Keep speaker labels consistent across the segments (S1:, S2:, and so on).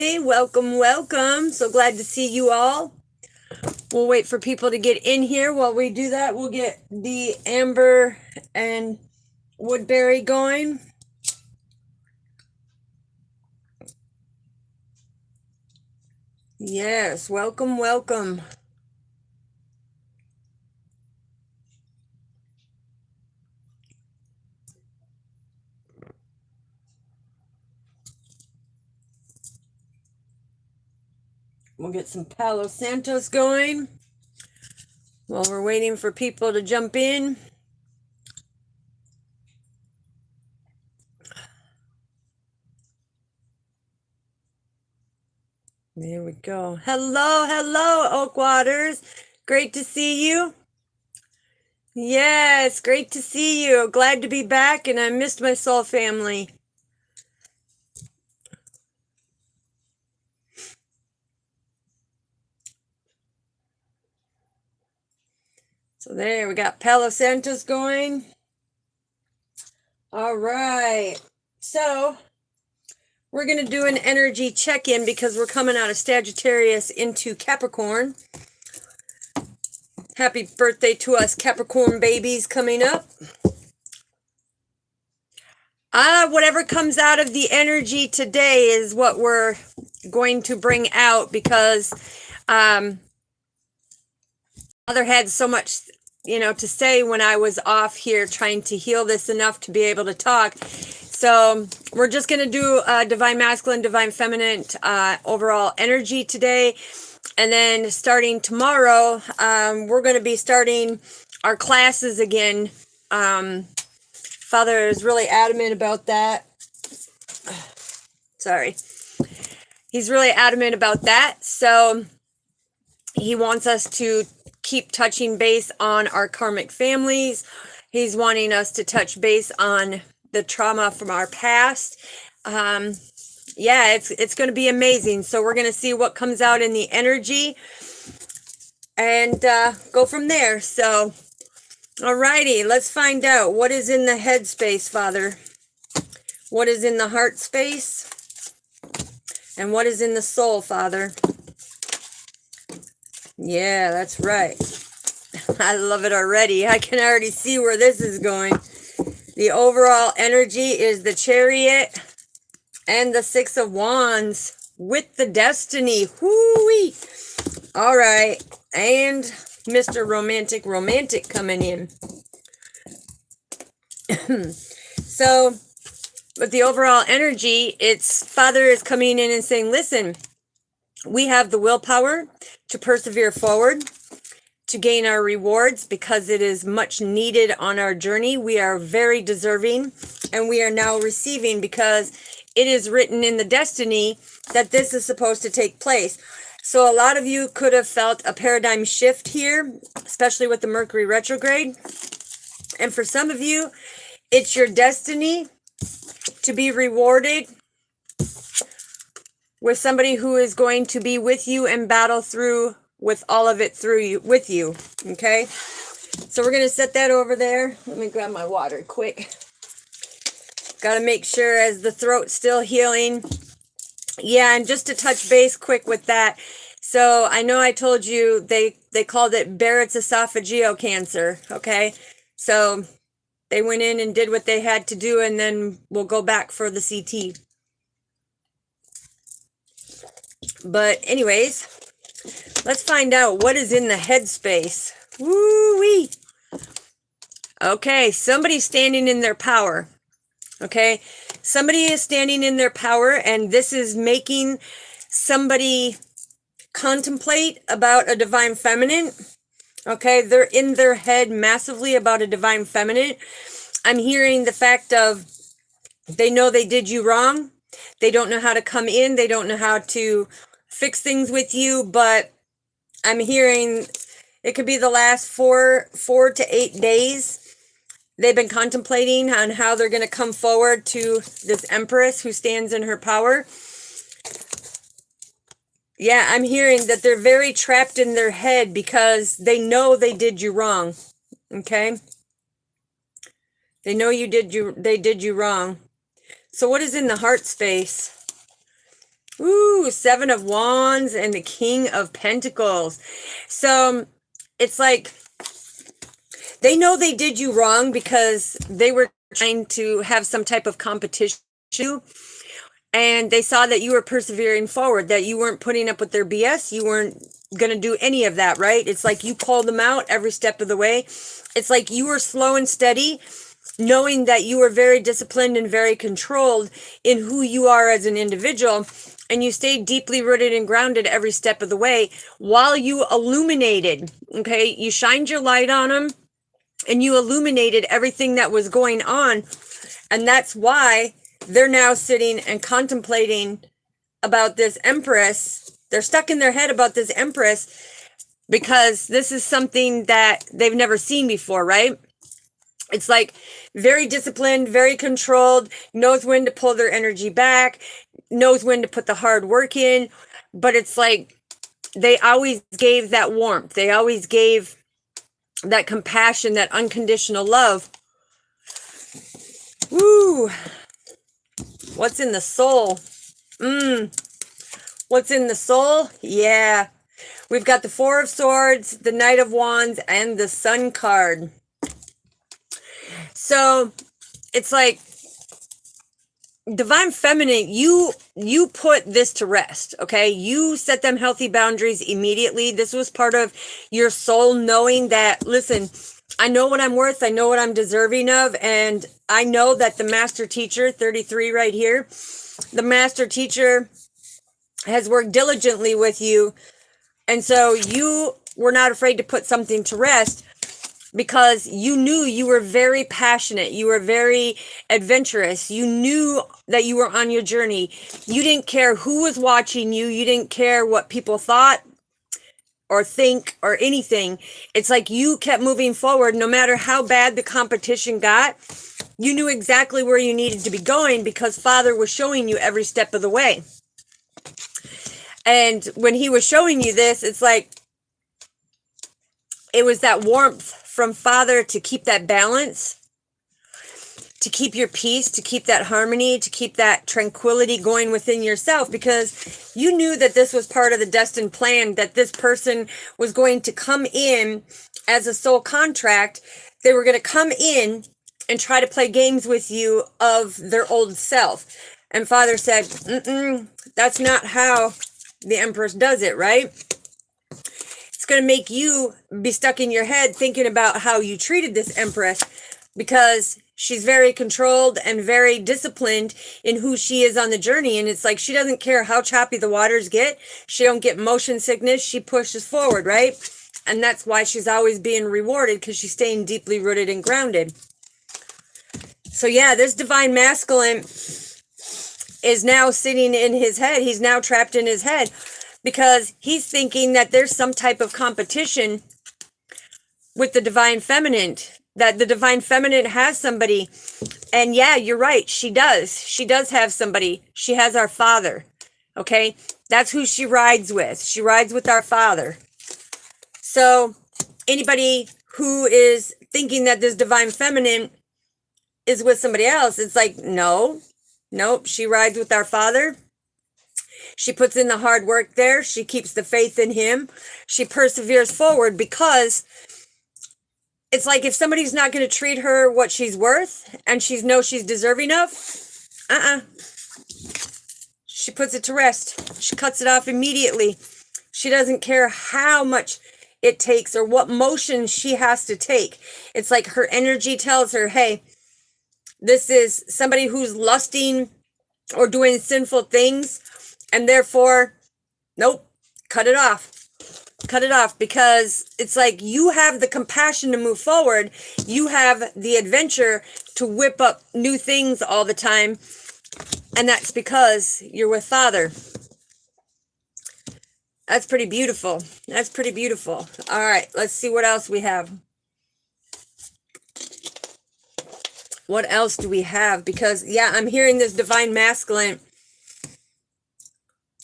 S1: Hey, welcome, welcome. So glad to see you all. We'll wait for people to get in here. While we do that, we'll get the Amber and Woodbury going. Yes, welcome, welcome. We'll get some Palo Santos going while we're waiting for people to jump in. There we go. Hello, hello, Oakwaters. Great to see you. Yes, great to see you. Glad to be back, and I missed my soul family. So there, we got Palo Santos going. All right. So we're going to do an energy check-in because we're coming out of Sagittarius into Capricorn. Happy birthday to us Capricorn babies coming up. Whatever comes out of the energy today is what we're going to bring out because Mother had so much, to say when I was off here trying to heal this enough to be able to talk. So we're just going to do Divine Masculine, Divine Feminine overall energy today. And then starting tomorrow, we're going to be starting our classes again. Father is really adamant about that. Sorry. He's really adamant about that. So he wants us to keep touching base on our karmic families. He's wanting us to touch base on the trauma from our past. Yeah, it's going to be amazing. So we're going to see what comes out in the energy and go from there. So, alrighty, let's find out what is in the head space, Father. What is in the heart space? And what is in the soul, Father? Yeah, that's right. I love it already. I can already see where this is going. The overall energy is the Chariot and the Six of Wands with the Destiny. Whoo-wee! All right. And Mr. Romantic coming in. So, with the overall energy, it's Father is coming in and saying, listen, we have the willpower to persevere forward, to gain our rewards because it is much needed on our journey. We are very deserving and we are now receiving because it is written in the destiny that this is supposed to take place. So a lot of you could have felt a paradigm shift here, especially with the Mercury retrograde. And for some of you, it's your destiny to be rewarded with somebody who is going to be with you and battle through with all of it through you, with you, okay? So we're going to set that over there. Let me grab my water quick. Got to make sure as the throat's still healing. Yeah, and just to touch base quick with that. So I know I told you they called it Barrett's esophageal cancer, okay? So they went in and did what they had to do, and then we'll go back for the CT. But anyways, let's find out what is in the headspace. Woo-wee. Okay, somebody's standing in their power. Okay, somebody is standing in their power, and this is making somebody contemplate about a divine feminine. Okay, they're in their head massively about a divine feminine. I'm hearing the fact of they know they did you wrong. They don't know how to come in. They don't know how to fix things with you, but I'm hearing it could be the last four to 8 days. They've been contemplating on how they're going to come forward to this Empress who stands in her power. Yeah, I'm hearing that they're very trapped in their head because they know they did you wrong. Okay? They know they did you wrong. So what is in the heart space? Ooh, Seven of Wands and the King of Pentacles. So it's like they know they did you wrong because they were trying to have some type of competition, and they saw that you were persevering forward, that you weren't putting up with their BS. You weren't going to do any of that, right? It's like you called them out every step of the way. It's like you were slow and steady, knowing that you were very disciplined and very controlled in who you are as an individual. And you stayed deeply rooted and grounded every step of the way while you illuminated, okay? You shined your light on them and you illuminated everything that was going on. And that's why they're now sitting and contemplating about this Empress. They're stuck in their head about this Empress because this is something that they've never seen before, right? It's like very disciplined, very controlled, knows when to pull their energy back, knows when to put the hard work in. But it's like they always gave that warmth. They always gave that compassion, that unconditional love. Woo! What's in the soul? What's in the soul? Yeah. We've got the Four of Swords, the Knight of Wands, and the Sun card. So it's like Divine Feminine, you put this to rest, okay? You set them healthy boundaries immediately. This was part of your soul knowing that, listen, I know what I'm worth. I know what I'm deserving of. And I know that the Master Teacher, 33 right here, the Master Teacher has worked diligently with you. And so you were not afraid to put something to rest because you knew you were very passionate. You were very adventurous. You knew that you were on your journey. You didn't care who was watching you. You didn't care what people thought or think or anything. It's like you kept moving forward no matter how bad the competition got. You knew exactly where you needed to be going because Father was showing you every step of the way. And when he was showing you this, it's like it was that warmth from Father to keep that balance, to keep your peace, to keep that harmony, to keep that tranquility going within yourself, because you knew that this was part of the destined plan, that this person was going to come in as a soul contract. They were going to come in and try to play games with you of their old self. And Father said, that's not how the Empress does it, right? It's going to make you be stuck in your head thinking about how you treated this Empress, because she's very controlled and very disciplined in who she is on the journey. And it's like she doesn't care how choppy the waters get. She don't get motion sickness. She pushes forward, right? And that's why she's always being rewarded, because she's staying deeply rooted and grounded. So yeah, this Divine Masculine is now sitting in his head. He's now trapped in his head because he's thinking that there's some type of competition with the Divine Feminine, that the Divine Feminine has somebody. And yeah, you're right. She does. She does have somebody. She has our Father. Okay. That's who she rides with. She rides with our Father. So anybody who is thinking that this Divine Feminine is with somebody else, it's like, no. Nope, she rides with our Father. She puts in the hard work there. She keeps the faith in him. She perseveres forward, because it's like if somebody's not going to treat her what she's worth and she knows she's deserving of, she puts it to rest. She cuts it off immediately. She doesn't care how much it takes or what motion she has to take. It's like her energy tells her, hey, this is somebody who's lusting or doing sinful things, and therefore, nope, cut it off. Cut it off, because it's like you have the compassion to move forward. You have the adventure to whip up new things all the time, and that's because you're with Father. That's pretty beautiful. That's pretty beautiful. All right, let's see what else we have. What else do we have? Because, yeah, I'm hearing this Divine Masculine.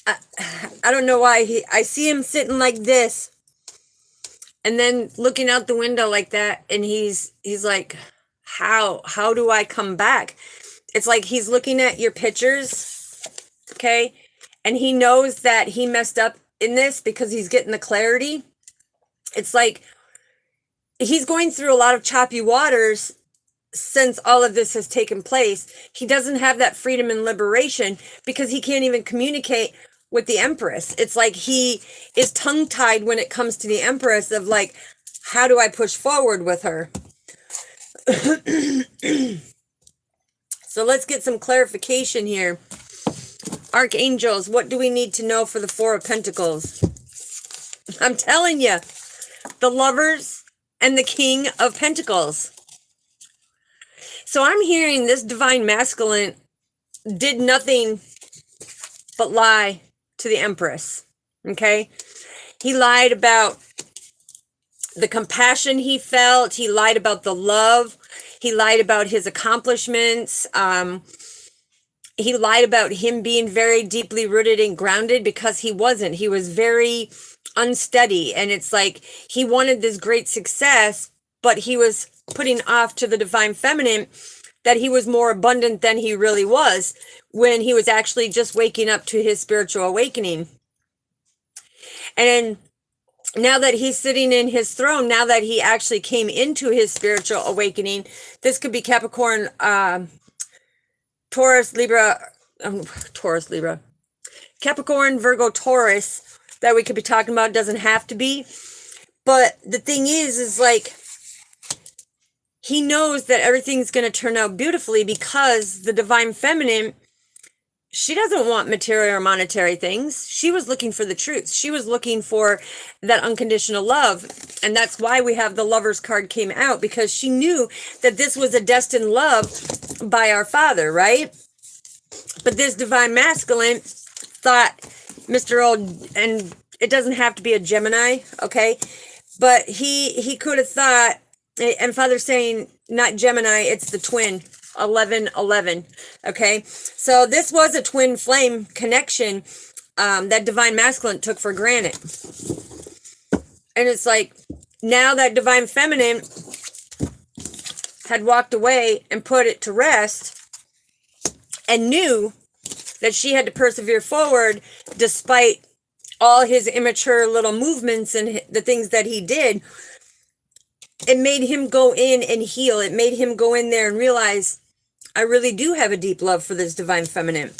S1: I don't know why. I see him sitting like this and then looking out the window like that. And he's like, how do I come back? It's like he's looking at your pictures, okay? and he knows that he messed up in this because he's getting the clarity. It's like he's going through a lot of choppy waters since all of this has taken place. He doesn't have that freedom and liberation because he can't even communicate with the Empress. It's like he is tongue-tied when it comes to the Empress of like, how do I push forward with her? So let's get some clarification here. Archangels, what do we need to know for the Four of Pentacles? I'm telling you, the Lovers and the King of Pentacles. So I'm hearing this divine masculine did nothing but lie to the Empress. Okay? He lied about the compassion he felt. He lied about the love. He lied about his accomplishments. He lied about him being very deeply rooted and grounded because he wasn't. He was very unsteady. And it's like he wanted this great success, but he was putting off to the divine feminine that he was more abundant than he really was when he was actually just waking up to his spiritual awakening. And now that he's sitting in his throne, now that he actually came into his spiritual awakening, this could be Capricorn, Taurus, Libra, Capricorn, Virgo, Taurus, that we could be talking about. Doesn't have to be. But the thing is like, he knows that everything's going to turn out beautifully because the divine feminine, she doesn't want material or monetary things. She was looking for the truth. She was looking for that unconditional love. And that's why we have the Lovers card came out, because she knew that this was a destined love by our Father, right? But this divine masculine thought, Mr. Old, and it doesn't have to be a Gemini, okay? But he could have thought, and Father's saying, not Gemini, it's the twin. 1111. Okay, so this was a twin flame connection that divine masculine took for granted. And it's like, now that divine feminine had walked away and put it to rest and knew that she had to persevere forward despite all his immature little movements and the things that he did. It made him go in and heal. It made him go in there and realize, I really do have a deep love for this divine feminine.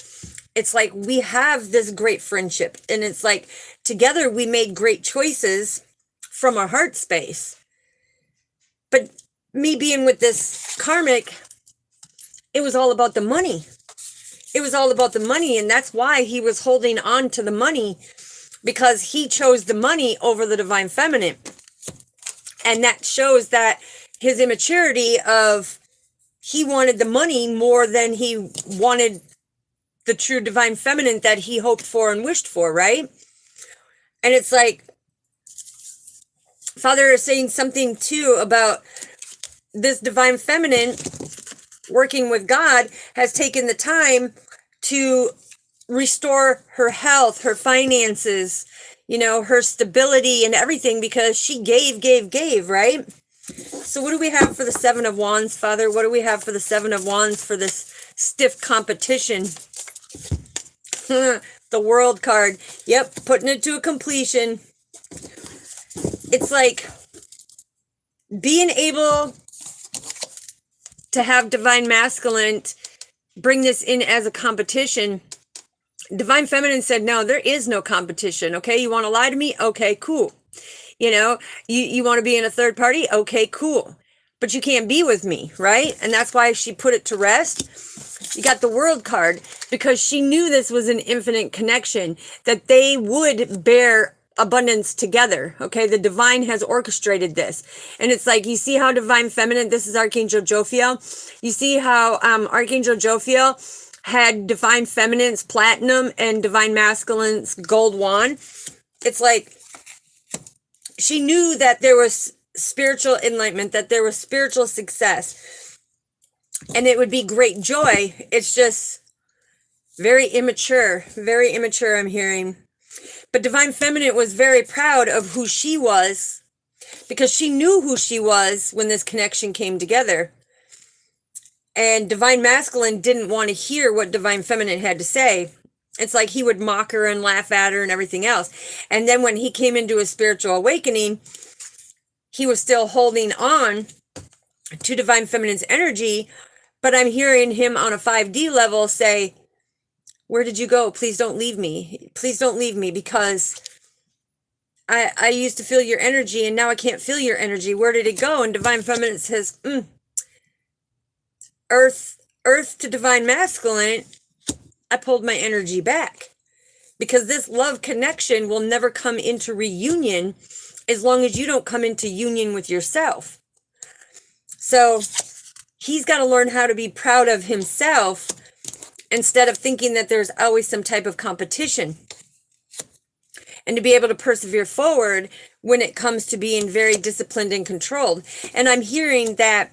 S1: It's like we have this great friendship. And it's like together we made great choices from our heart space. But me being with this karmic, it was all about the money. It was all about the money. And that's why he was holding on to the money, because he chose the money over the divine feminine. And that shows that his immaturity of, he wanted the money more than he wanted the true divine feminine that he hoped for and wished for, right? And it's like, Father is saying something too about this divine feminine working with God has taken the time to restore her health, her finances, you know, her stability and everything, because she gave, right? So what do we have for the Seven of Wands, Father? What do we have for the Seven of Wands for this stiff competition? The World card. Yep, putting it to a completion. It's like being able to have divine masculine bring this in as a competition. Divine feminine said, no, there is no competition. Okay, you want to lie to me? Okay, cool. You know, you want to be in a third party? Okay, cool. But you can't be with me, right? And that's why she put it to rest. You got the World card because she knew this was an infinite connection, that they would bear abundance together. Okay, the divine has orchestrated this. And it's like, you see how divine feminine, this is Archangel Jophiel. You see how Archangel Jophiel had divine feminine's platinum and divine masculine's gold wand. It's like, she knew that there was spiritual enlightenment, that there was spiritual success, and it would be great joy. It's just very immature, I'm hearing. But divine feminine was very proud of who she was, because she knew who she was when this connection came together. And divine masculine didn't want to hear what divine feminine had to say. It's like he would mock her and laugh at her and everything else. And then when he came into his spiritual awakening, he was still holding on to divine feminine's energy, but I'm hearing him on a 5D level say, where did you go? Please don't leave me. Please don't leave me, because I used to feel your energy and now I can't feel your energy. Where did it go? And divine feminine says, earth to divine masculine, I pulled my energy back, because this love connection will never come into reunion as long as you don't come into union with yourself. So he's got to learn how to be proud of himself instead of thinking that there's always some type of competition, and to be able to persevere forward when it comes to being very disciplined and controlled. And I'm hearing that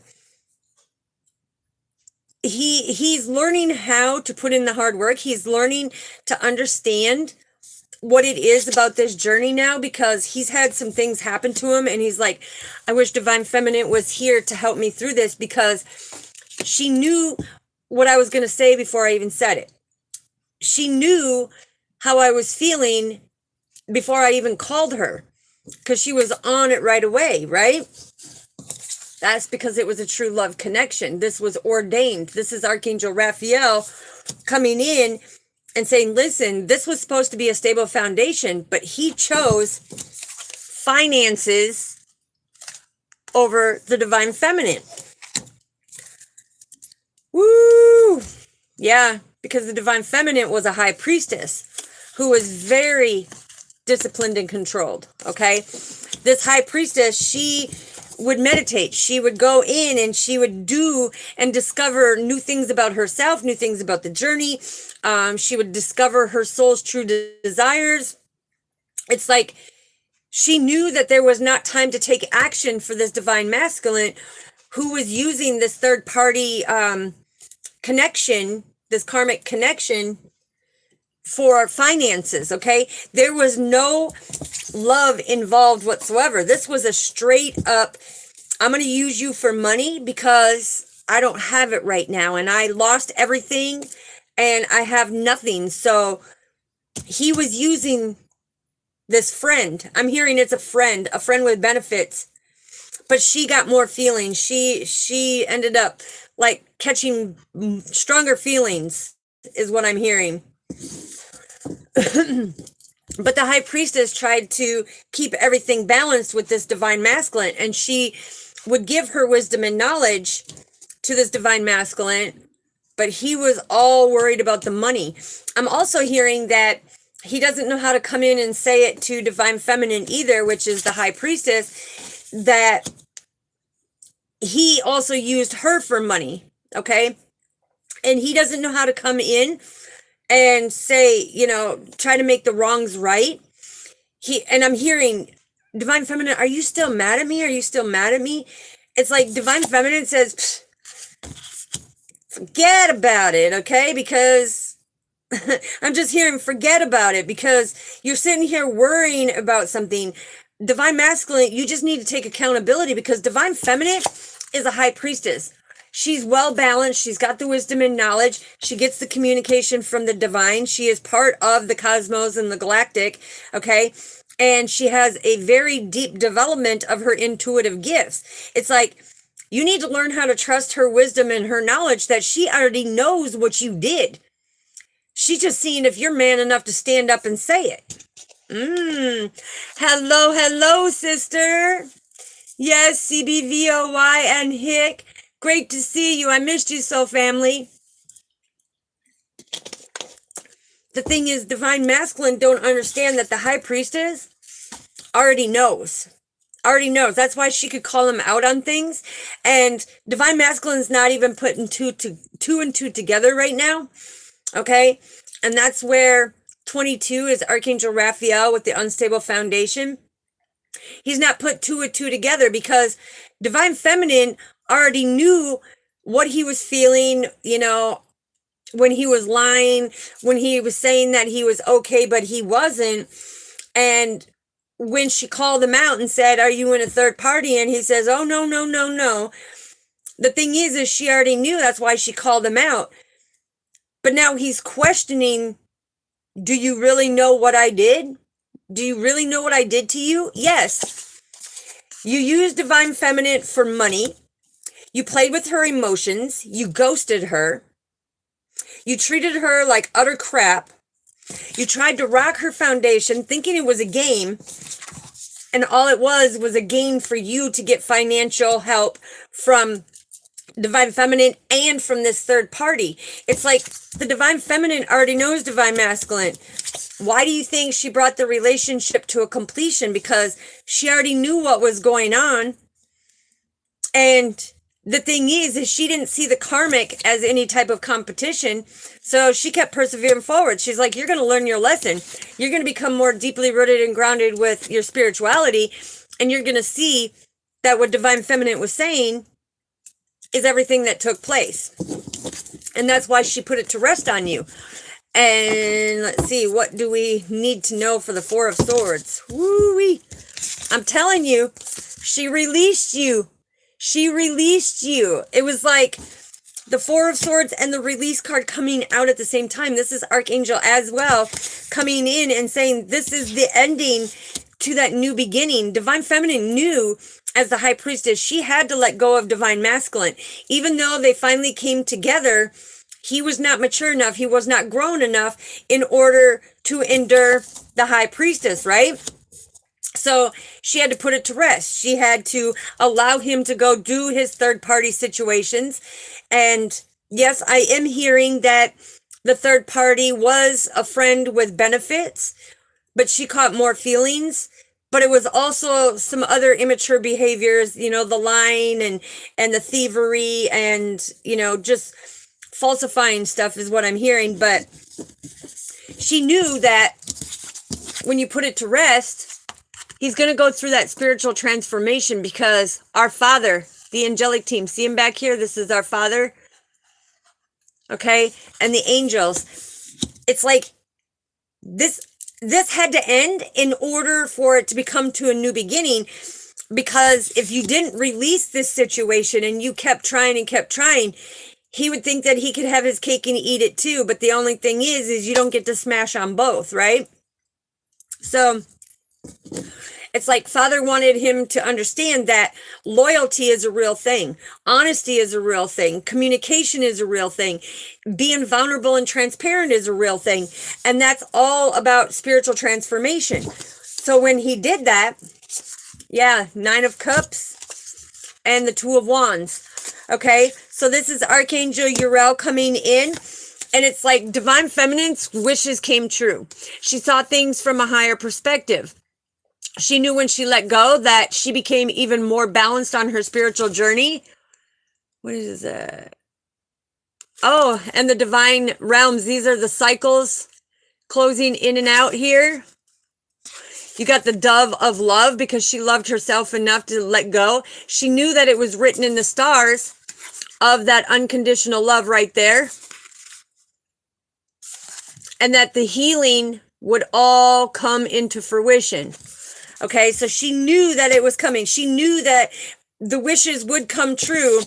S1: he's learning how to put in the hard work. He's learning to understand what it is about this journey now, because he's had some things happen to him and he's like, I wish divine feminine was here to help me through this, because she knew what I was going to say before I even said it. She knew how I was feeling before I even called her, because she was on it right away, right? That's because it was a true love connection. This was ordained. This is Archangel Raphael coming in and saying, listen, this was supposed to be a stable foundation, but he chose finances over the divine feminine. Woo! Yeah, because the divine feminine was a high priestess who was very disciplined and controlled, okay? This high priestess, she would meditate. She would go in and she would do and discover new things about herself, new things about the journey. She would discover her soul's true desires. It's like she knew that there was not time to take action for this divine masculine who was using this third party connection, this karmic connection, for finances, okay? There was no love involved whatsoever. This was a straight up, I'm going to use you for money because I don't have it right now and I lost everything and I have nothing. So he was using this friend. I'm hearing it's a friend with benefits, but she got more feelings. She ended up like catching stronger feelings is what I'm hearing. But the high priestess tried to keep everything balanced with this divine masculine, and she would give her wisdom and knowledge to this divine masculine, but he was all worried about the money. I'm also hearing that he doesn't know how to come in and say it to divine feminine either, which is the high priestess, that he also used her for money, okay? And he doesn't know how to come in and say, you know, try to make the wrongs right. And I'm hearing, divine feminine, are you still mad at me? Are you still mad at me? It's like divine feminine says, forget about it, okay? Because I'm just hearing forget about it, because you're sitting here worrying about something. Divine masculine, you just need to take accountability, because divine feminine is a high priestess. She's well balanced. She's got the wisdom and knowledge. She gets the communication from the divine. She is part of the cosmos and the galactic, okay? And she has a very deep development of her intuitive gifts. It's like, you need to learn how to trust her wisdom and her knowledge that she already knows what you did. She's just seeing if you're man enough to stand up and say it. Hello, sister. Yes, CBVOY and HICK. Great to see you. I missed you so, family. The thing is, divine masculine don't understand that the high priestess already knows. That's why she could call him out on things. And divine masculine's not even putting two and two together right now. Okay? And that's where 22 is Archangel Raphael with the unstable foundation. He's not put two and two together, because divine feminine already knew what he was feeling, you know, when he was lying, when he was saying that he was okay, but he wasn't. And when she called him out and said, are you in a third party? And he says, oh, no. The thing is she already knew. That's why she called him out. But now he's questioning Do you really know what I did? Do you really know what I did to you? Yes. You used Divine Feminine for money. You played with her emotions. You ghosted her. You treated her like utter crap. You tried to rock her foundation thinking it was a game. And all it was a game for you to get financial help from Divine Feminine and from this third party. It's like the Divine Feminine already knows Divine Masculine. Why do you think she brought the relationship to a completion? Because she already knew what was going on. And the thing is she didn't see the karmic as any type of competition. So she kept persevering forward. She's like, you're going to learn your lesson. You're going to become more deeply rooted and grounded with your spirituality. And you're going to see that what Divine Feminine was saying is everything that took place. And that's why she put it to rest on you. And let's see, what do we need to know for the Four of Swords? Woo-wee. I'm telling you, she released you. She released you. It was like the Four of Swords and the release card coming out at the same time. This is Archangel as well, coming in and saying this is the ending to that new beginning. Divine Feminine knew, as the High Priestess, she had to let go of Divine Masculine. Even though they finally came together, he was not mature enough. He was not grown enough in order to endure the High Priestess, right? So she had to put it to rest. She had to allow him to go do his third party situations. And yes, I am hearing that the third party was a friend with benefits, but she caught more feelings. But it was also some other immature behaviors, you know, the lying and the thievery and, you know, just falsifying stuff is what I'm hearing. But she knew that when you put it to rest, he's going to go through that spiritual transformation, because our Father, the angelic team, see him back here? This is our Father. Okay? And the angels. It's like this had to end in order for it to become to a new beginning. Because if you didn't release this situation and you kept trying, he would think that he could have his cake and eat it too. But the only thing is you don't get to smash on both, right? So it's like Father wanted him to understand that loyalty is a real thing. Honesty is a real thing. Communication is a real thing. Being vulnerable and transparent is a real thing. And that's all about spiritual transformation. So when he did that, yeah, 9 of Cups and the 2 of Wands. Okay, so this is Archangel Uriel coming in, and it's like Divine Feminine's wishes came true. She saw things from a higher perspective. She knew when she let go that she became even more balanced on her spiritual journey. What is that? Oh, and the divine realms. These are the cycles closing in and out here. You got the dove of love, because she loved herself enough to let go. She knew that it was written in the stars of that unconditional love right there. And that the healing would all come into fruition. Okay, so she knew that it was coming. She knew that the wishes would come true,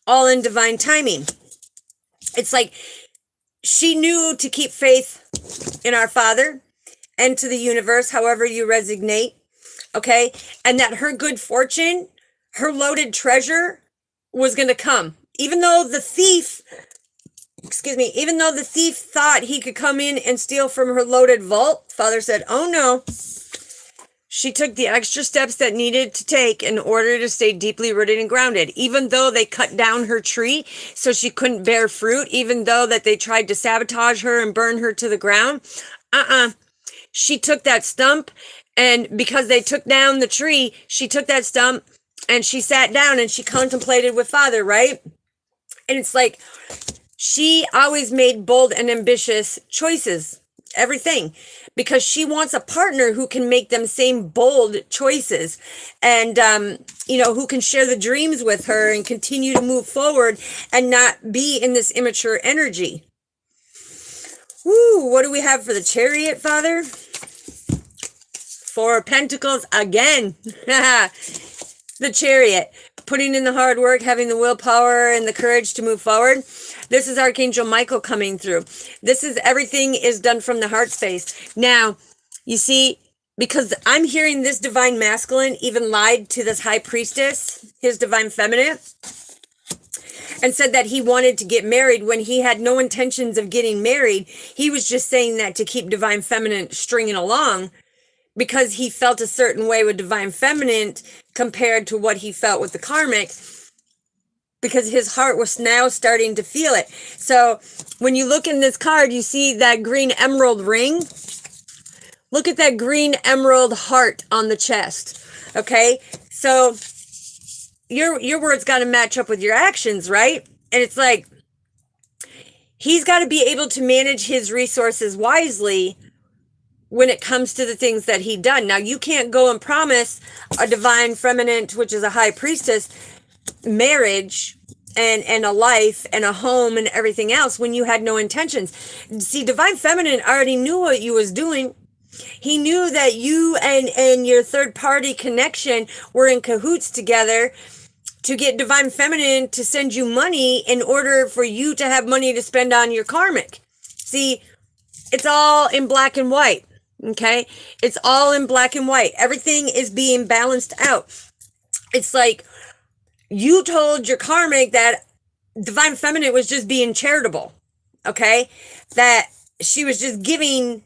S1: all in divine timing. It's like she knew to keep faith in our Father and to the universe, however you resonate, okay? And that her good fortune, her loaded treasure was going to come. Even though the thief, even though the thief thought he could come in and steal from her loaded vault, Father said, oh no. She took the extra steps that needed to take in order to stay deeply rooted and grounded. Even though they cut down her tree so she couldn't bear fruit, even though that they tried to sabotage her and burn her to the ground, she took that stump, and because they took down the tree, she took that stump and she sat down and she contemplated with Father, right? And it's like she always made bold and ambitious choices, everything, because she wants a partner who can make them same bold choices and, who can share the dreams with her and continue to move forward and not be in this immature energy. Woo, what do we have for the Chariot, Father? 4 of Pentacles again. The Chariot, putting in the hard work, having the willpower and the courage to move forward. This is Archangel Michael coming through. This is everything is done from the heart space. Now, you see, because I'm hearing this divine masculine even lied to this high priestess, his divine feminine, and said that he wanted to get married when he had no intentions of getting married. He was just saying that to keep divine feminine stringing along, because he felt a certain way with divine feminine compared to what he felt with the karmic, because his heart was now starting to feel it. So when you look in this card, you see that green emerald ring. Look at that green emerald heart on the chest. Okay, so your words got to match up with your actions, right? And it's like, he's got to be able to manage his resources wisely when it comes to the things that he done. Now, you can't go and promise a divine feminine, which is a high priestess, marriage and a life and a home and everything else when you had no intentions. See, divine feminine already knew what you was doing. He knew that you and your third party connection were in cahoots together to get divine feminine to send you money in order for you to have money to spend on your karmic. See, it's all in black and white. Okay, it's all in black and white. Everything is being balanced out. It's like you told your karmic that divine feminine was just being charitable. Okay, that she was just giving,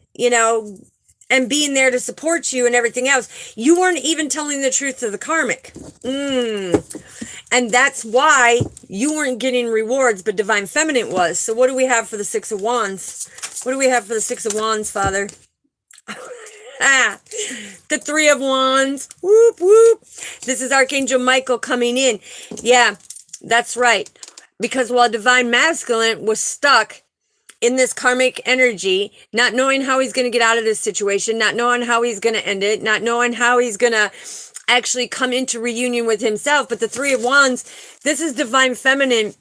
S1: and being there to support you and everything else. You weren't even telling the truth to the karmic. And that's why you weren't getting rewards, but divine feminine was. So what do we have for the Six of Wands? What do we have for the Six of Wands, Father? The Three of Wands. Whoop, whoop. This is Archangel Michael coming in. Yeah, that's right. Because while divine masculine was stuck in this karmic energy, not knowing how he's going to get out of this situation, not knowing how he's going to end it, not knowing how he's going to actually come into reunion with himself. But the Three of Wands, this is divine feminine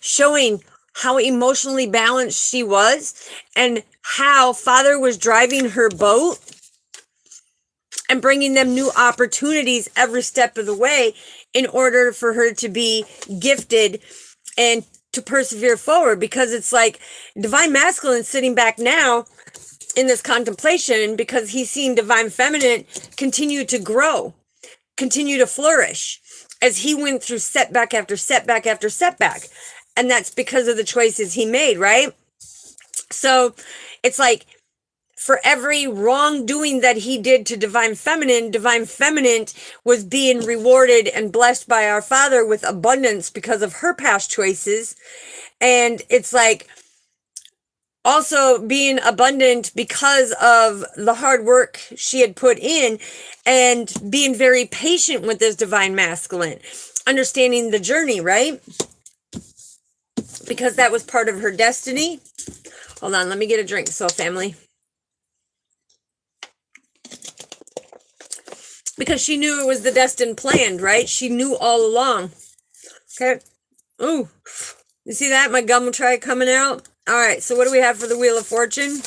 S1: showing how emotionally balanced she was and how Father was driving her boat and bringing them new opportunities every step of the way in order for her to be gifted and to persevere forward. Because it's like divine masculine sitting back now in this contemplation because he's seen divine feminine continue to grow, continue to flourish as he went through setback after setback after setback. And that's because of the choices he made, right? So it's like for every wrongdoing that he did to divine feminine was being rewarded and blessed by our Father with abundance because of her past choices. And it's like also being abundant because of the hard work she had put in and being very patient with this divine masculine, understanding the journey, right? Because that was part of her destiny. Hold on, let me get a drink, soul family. Because she knew it was the destined plan, right? She knew all along. Okay. Ooh, you see that? My gum will try coming out. All right, so what do we have for the Wheel of Fortune?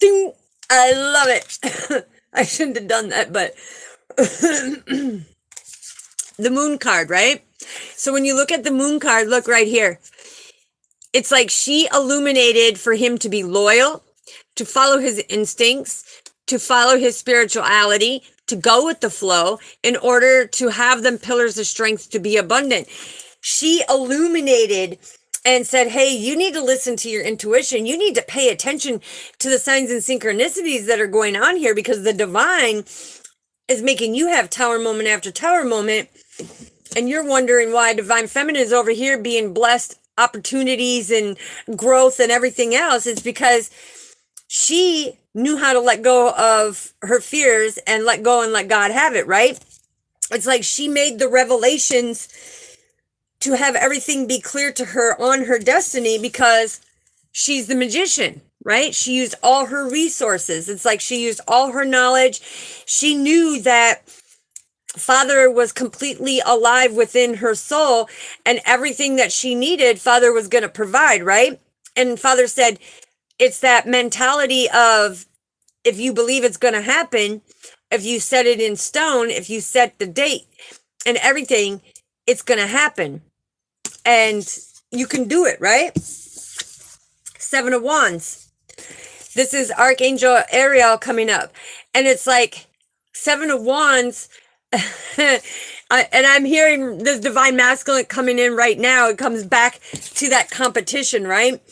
S1: Ding! I love it. I shouldn't have done that, but the Moon card, right? So when you look at the Moon card, look right here. It's like she illuminated for him to be loyal, to follow his instincts, to follow his spirituality, to go with the flow in order to have them pillars of strength to be abundant. She illuminated and said, hey, you need to listen to your intuition. You need to pay attention to the signs and synchronicities that are going on here, because the divine is making you have tower moment after tower moment. And you're wondering why divine feminine is over here being blessed opportunities and growth and everything else. It's because she knew how to let go of her fears and let go and let God have it, right? It's like she made the revelations to have everything be clear to her on her destiny because she's the magician, right? She used all her resources. It's like she used all her knowledge. She knew that Father was completely alive within her soul, and everything that she needed, Father was going to provide, right? And Father said, it's that mentality of if you believe it's going to happen, if you set it in stone, if you set the date and everything, it's going to happen. And you can do it, right? Seven of Wands. This is Archangel Ariel coming up. And it's like Seven of Wands. And I'm hearing this divine masculine coming in right now. It comes back to that competition, right?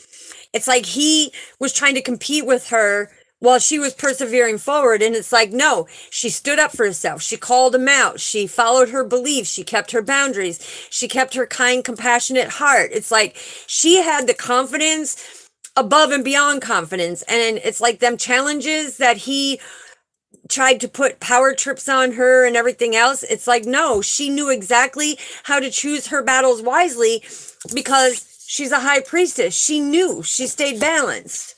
S1: It's like he was trying to compete with her while she was persevering forward. And it's like, no, she stood up for herself. She called him out. She followed her beliefs. She kept her boundaries. She kept her kind, compassionate heart. It's like she had the confidence above and beyond confidence. And it's like them challenges that he tried to put power trips on her and everything else. It's like, no, she knew exactly how to choose her battles wisely because she's a high priestess. She knew. She stayed balanced.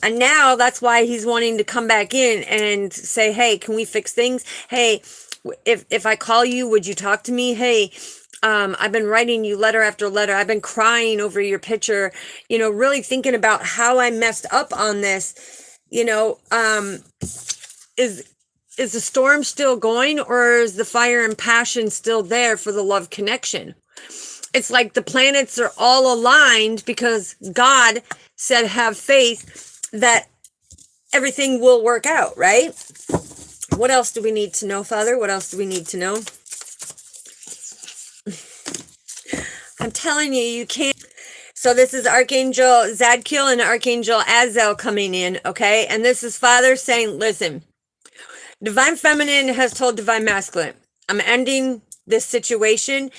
S1: And now that's why he's wanting to come back in and say, hey, can we fix things? Hey, if I call you, would you talk to me? Hey, I've been writing you letter after letter. I've been crying over your picture, really thinking about how I messed up on this. Is the storm still going, or is the fire and passion still there for the love connection? It's like the planets are all aligned because God said, have faith that everything will work out, right? What else do we need to know, Father? What else do we need to know? I'm telling you, you can't. So this is Archangel Zadkiel and Archangel Azazel coming in, okay? And this is Father saying, listen, Divine Feminine has told Divine Masculine, I'm ending this situation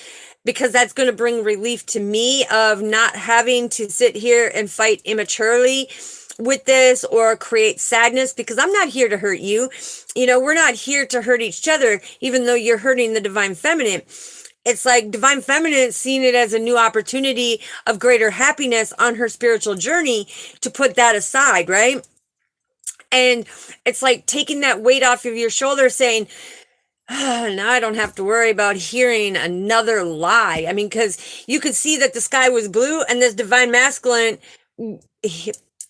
S1: because that's going to bring relief to me of not having to sit here and fight immaturely with this or create sadness, because I'm not here to hurt you. We're not here to hurt each other, even though you're hurting the Divine Feminine. It's like Divine Feminine seeing it as a new opportunity of greater happiness on her spiritual journey to put that aside, right? And it's like taking that weight off of your shoulder saying, now I don't have to worry about hearing another lie. I mean, because you could see that the sky was blue, and this Divine Masculine,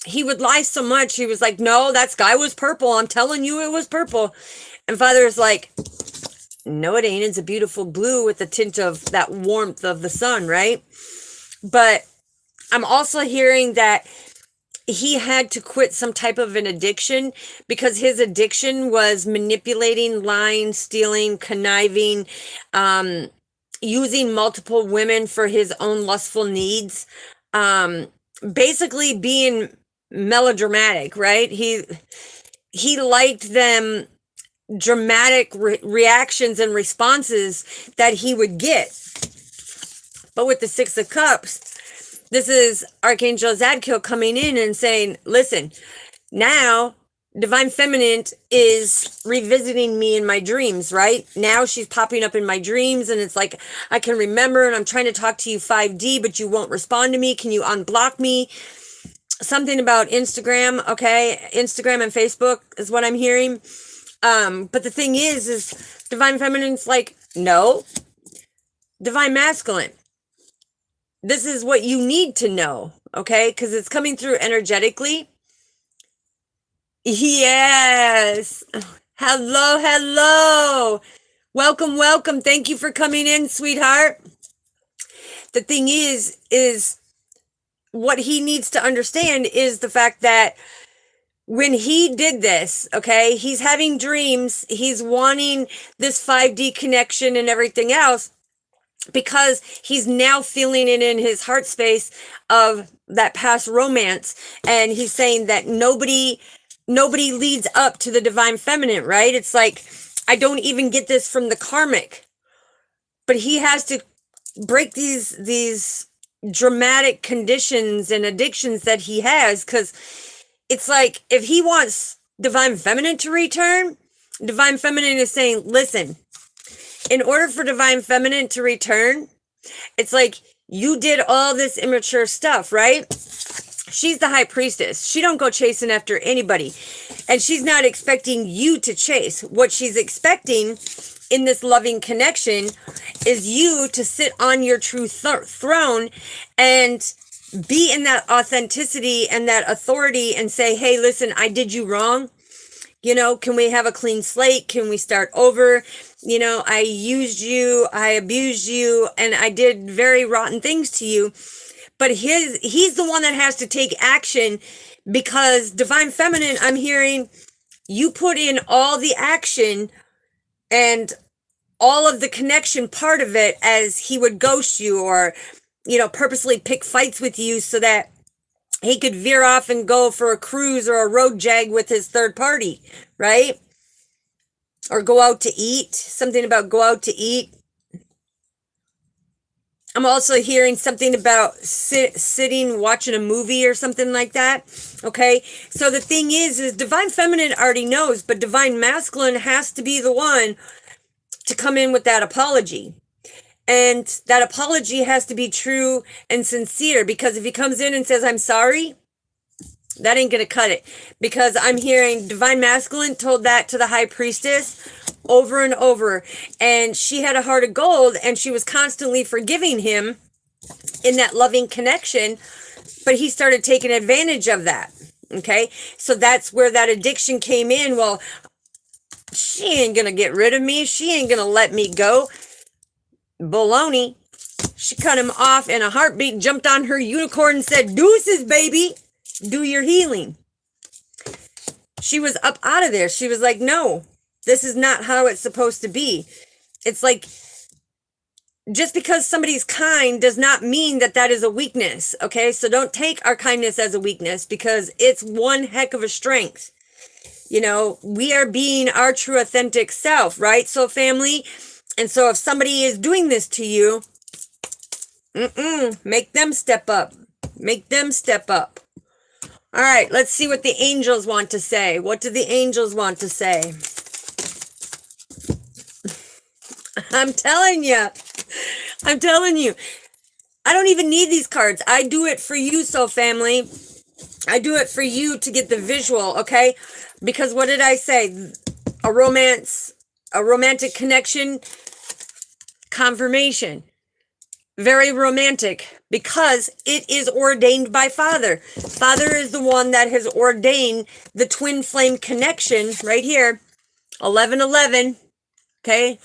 S1: he would lie so much. He was like, no, that sky was purple. I'm telling you it was purple. And Father's like, no, it ain't. It's a beautiful blue with the tint of that warmth of the sun, right? But I'm also hearing that he had to quit some type of an addiction because his addiction was manipulating, lying, stealing, conniving, using multiple women for his own lustful needs, basically being melodramatic, right? He liked them dramatic reactions and responses that he would get. But with the Six of Cups, this is Archangel Zadkiel coming in and saying, listen, now Divine Feminine is revisiting me in my dreams, right? Now she's popping up in my dreams, and it's like, I can remember, and I'm trying to talk to you 5D, but you won't respond to me. Can you unblock me? Something about Instagram, okay? Instagram and Facebook is what I'm hearing. But the thing is Divine Feminine's like, no, Divine Masculine, this is what you need to know, okay? Because it's coming through energetically. Yes. Hello, hello. Welcome, welcome. Thank you for coming in, sweetheart. The thing is what he needs to understand is the fact that when he did this, okay, he's having dreams, he's wanting this 5D connection and everything else because he's now feeling it in his heart space of that past romance. And he's saying that nobody leads up to the Divine Feminine, right? It's like, I don't even get this from the karmic, but he has to break these dramatic conditions and addictions that he has, because it's like, if he wants Divine Feminine to return, Divine Feminine is saying, listen, in order for Divine Feminine to return, it's like, you did all this immature stuff, right? She's the high priestess. She don't go chasing after anybody. And she's not expecting you to chase. What she's expecting in this loving connection is you to sit on your true throne and be in that authenticity and that authority and say, hey, listen, I did you wrong. Can we have a clean slate? Can we start over? I used you, I abused you, and I did very rotten things to you. But he's the one that has to take action, because Divine Feminine, I'm hearing you put in all the action and all of the connection part of it, as he would ghost you or, purposely pick fights with you so that he could veer off and go for a cruise or a road jag with his third party, right? Or go out to eat. Something about go out to eat. I'm also hearing something about sitting, watching a movie or something like that. Okay. So the thing is Divine Feminine already knows, but Divine Masculine has to be the one to come in with that apology. And that apology has to be true and sincere, because if he comes in and says, I'm sorry, that ain't going to cut it. Because I'm hearing Divine Masculine told that to the High Priestess over and over. And she had a heart of gold, and she was constantly forgiving him in that loving connection. But he started taking advantage of that. Okay. So that's where that addiction came in. Well, she ain't going to get rid of me. She ain't going to let me go. Baloney. She cut him off in a heartbeat, jumped on her unicorn and said, deuces, baby, do your healing. She was up out of there. She was like, no, this is not how it's supposed to be. It's like, just because somebody's kind does not mean that that is a weakness. Okay. So don't take our kindness as a weakness, because it's one heck of a strength. We are being our true authentic self, right? So family. And so if somebody is doing this to you, make them step up. Make them step up. All right, let's see what the angels want to say. What do the angels want to say? I'm telling you. I don't even need these cards. I do it for you, so family. I do it for you to get the visual, okay? Because what did I say? A romantic connection, confirmation. Very romantic, because it is ordained by Father. Father is the one that has ordained the twin flame connection right here. 1111. Okay.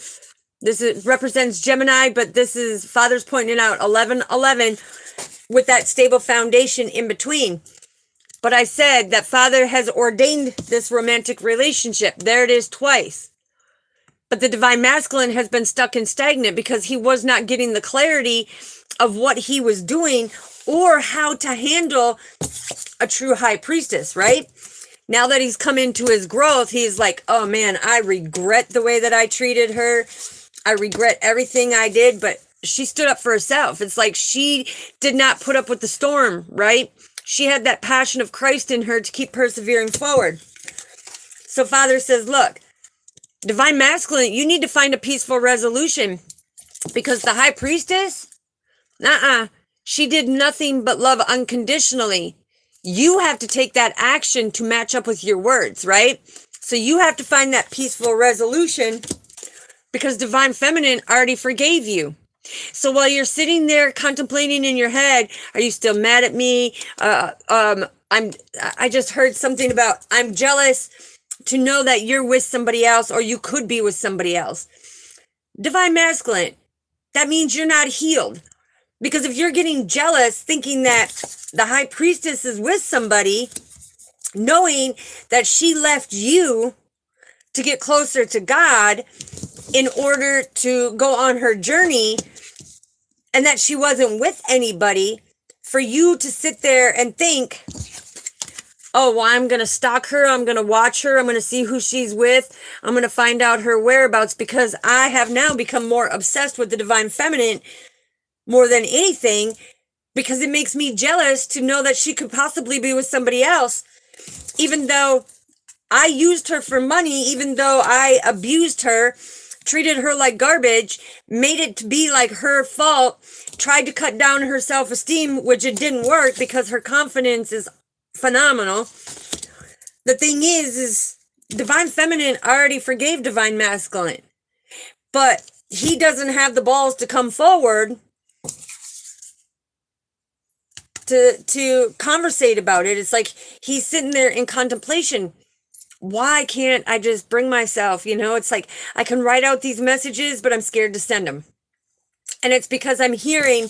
S1: Represents Gemini, but this is Father's pointing out 1111 with that stable foundation in between. But I said that Father has ordained this romantic relationship. There it is twice. But the Divine Masculine has been stuck and stagnant because he was not getting the clarity of what he was doing or how to handle a true High Priestess, right? Now that he's come into his growth, he's like, oh man, I regret the way that I treated her. I regret everything I did, but she stood up for herself. It's like she did not put up with the storm, right? She had that passion of Christ in her to keep persevering forward. So Father says, look, Divine Masculine, you need to find a peaceful resolution, because the High Priestess, she did nothing but love unconditionally. You have to take that action to match up with your words, right? So you have to find that peaceful resolution, because Divine Feminine already forgave you. So while you're sitting there contemplating in your head, are you still mad at me? I just heard something about I'm jealous to know that you're with somebody else, or you could be with somebody else. Divine Masculine, that means you're not healed. Because if you're getting jealous, thinking that the High Priestess is with somebody, knowing that she left you to get closer to God in order to go on her journey, and that she wasn't with anybody, for you to sit there and think, oh, well, I'm going to stalk her. I'm going to watch her. I'm going to see who she's with. I'm going to find out her whereabouts, because I have now become more obsessed with the Divine Feminine more than anything, because it makes me jealous to know that she could possibly be with somebody else, even though I used her for money, even though I abused her, treated her like garbage, made it to be like her fault, tried to cut down her self-esteem, which it didn't work because her confidence is phenomenal. The thing is Divine Feminine already forgave Divine Masculine, but he doesn't have the balls to come forward to conversate about it. It's like he's sitting there in contemplation. Why can't I just bring myself? It's like I can write out these messages, but I'm scared to send them. And it's because I'm hearing,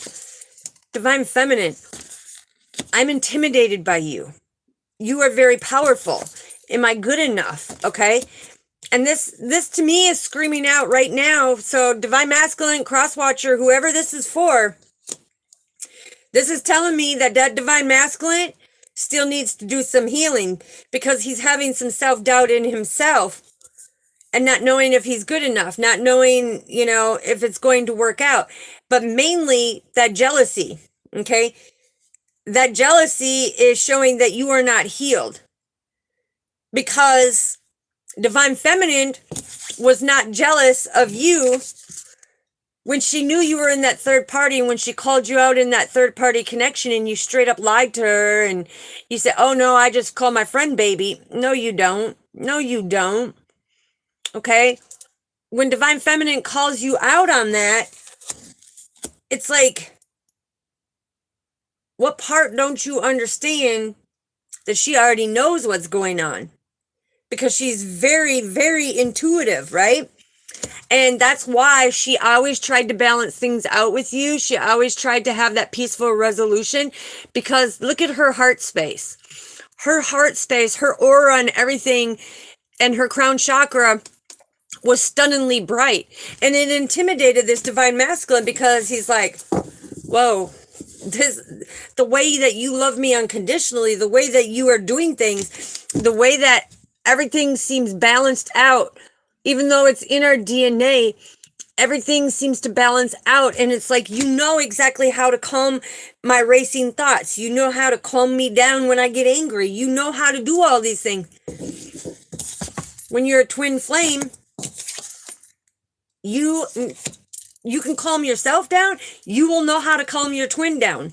S1: Divine Feminine, I'm intimidated by you. You are very powerful. Am I good enough? Okay. And this to me is screaming out right now. So Divine Masculine, Cross Watcher, whoever this is for, this is telling me that Divine Masculine still needs to do some healing because he's having some self-doubt in himself and not knowing if he's good enough, not knowing, if it's going to work out, but mainly that jealousy. Okay. That jealousy is showing that you are not healed because Divine Feminine was not jealous of you when she knew you were in that third party, and when she called you out in that third party connection and you straight up lied to her and you said, oh no, I just call my friend baby. No, you don't. No, you don't. Okay. When Divine Feminine calls you out on that, it's like, what part don't you understand that she already knows what's going on? Because she's very, very intuitive, right? And that's why she always tried to balance things out with you. She always tried to have that peaceful resolution because look at her heart space. Her heart space, her aura and everything, and her crown chakra was stunningly bright. And it intimidated this Divine Masculine because he's like, whoa, the way that you love me unconditionally, the way that you are doing things, the way that everything seems balanced out, even though it's in our DNA, everything seems to balance out. And it's like, exactly how to calm my racing thoughts. You know how to calm me down when I get angry. You know how to do all these things. When you're a twin flame, you can calm yourself down. You will know how to calm your twin down.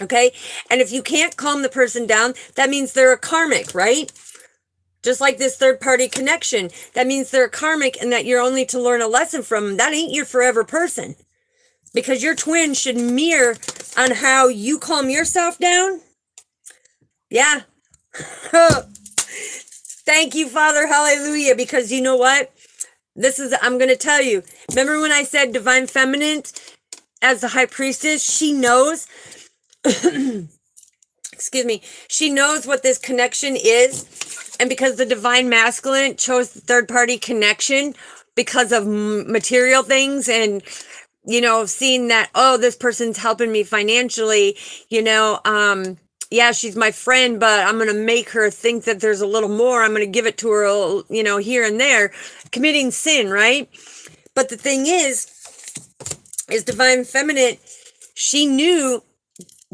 S1: Okay. And if you can't calm the person down, that means they're a karmic, right? Just like this third party connection, that means they're karmic and that you're only to learn a lesson from them. That ain't your forever person. Because your twin should mirror on how you calm yourself down. Yeah. Thank you, Father. Hallelujah. Because you know what? I'm going to tell you. Remember when I said Divine Feminine as the High Priestess? She knows. Excuse me. She knows what this connection is. And because the Divine Masculine chose the third party connection because of material things and, seeing that, oh, this person's helping me financially, yeah, she's my friend, but I'm going to make her think that there's a little more. I'm going to give it to her, here and there, committing sin, right? But the thing is Divine Feminine, she knew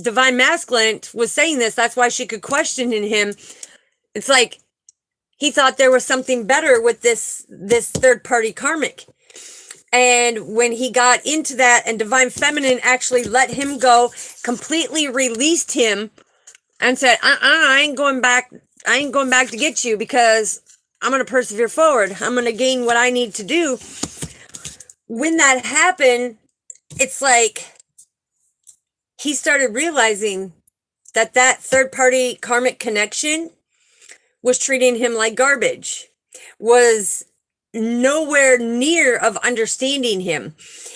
S1: Divine Masculine was saying this. That's why she could question in him. It's like, he thought there was something better with this third party karmic. And when he got into that and Divine Feminine actually let him go, completely released him and said, I ain't going back to get you because I'm going to persevere forward. I'm going to gain what I need to do. When that happened, it's like he started realizing that third party karmic connection was treating him like garbage, was nowhere near of understanding him.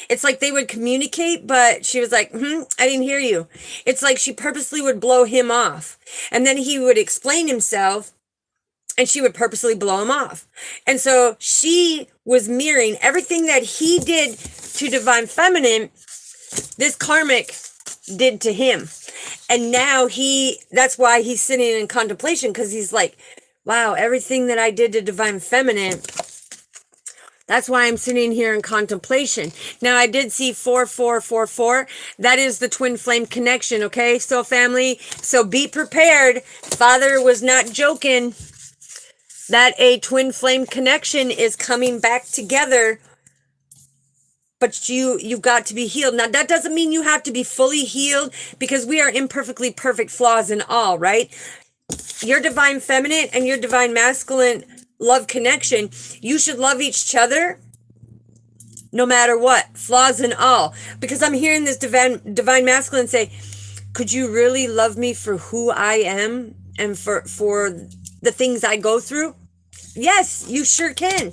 S1: It's like they would communicate, but she was like, I didn't hear you. It's like she purposely would blow him off. And then he would explain himself and she would purposely blow him off. And so she was mirroring everything that he did to Divine Feminine, this karmic did to him. And now that's why he's sitting in contemplation, because he's like, wow, everything that I did to Divine Feminine, that's why I'm sitting here in contemplation. Now, I did see 4444. That is the twin flame connection, okay? So, family, so be prepared. Father was not joking that a twin flame connection is coming back together. But you've got to be healed. Now, that doesn't mean you have to be fully healed, because we are imperfectly perfect, flaws and all, right? Your Divine Feminine and your Divine Masculine love connection, you should love each other no matter what, flaws and all. Because I'm hearing this Divine Masculine say, Could you really love me for who I am and for the things I go through? Yes, you sure can.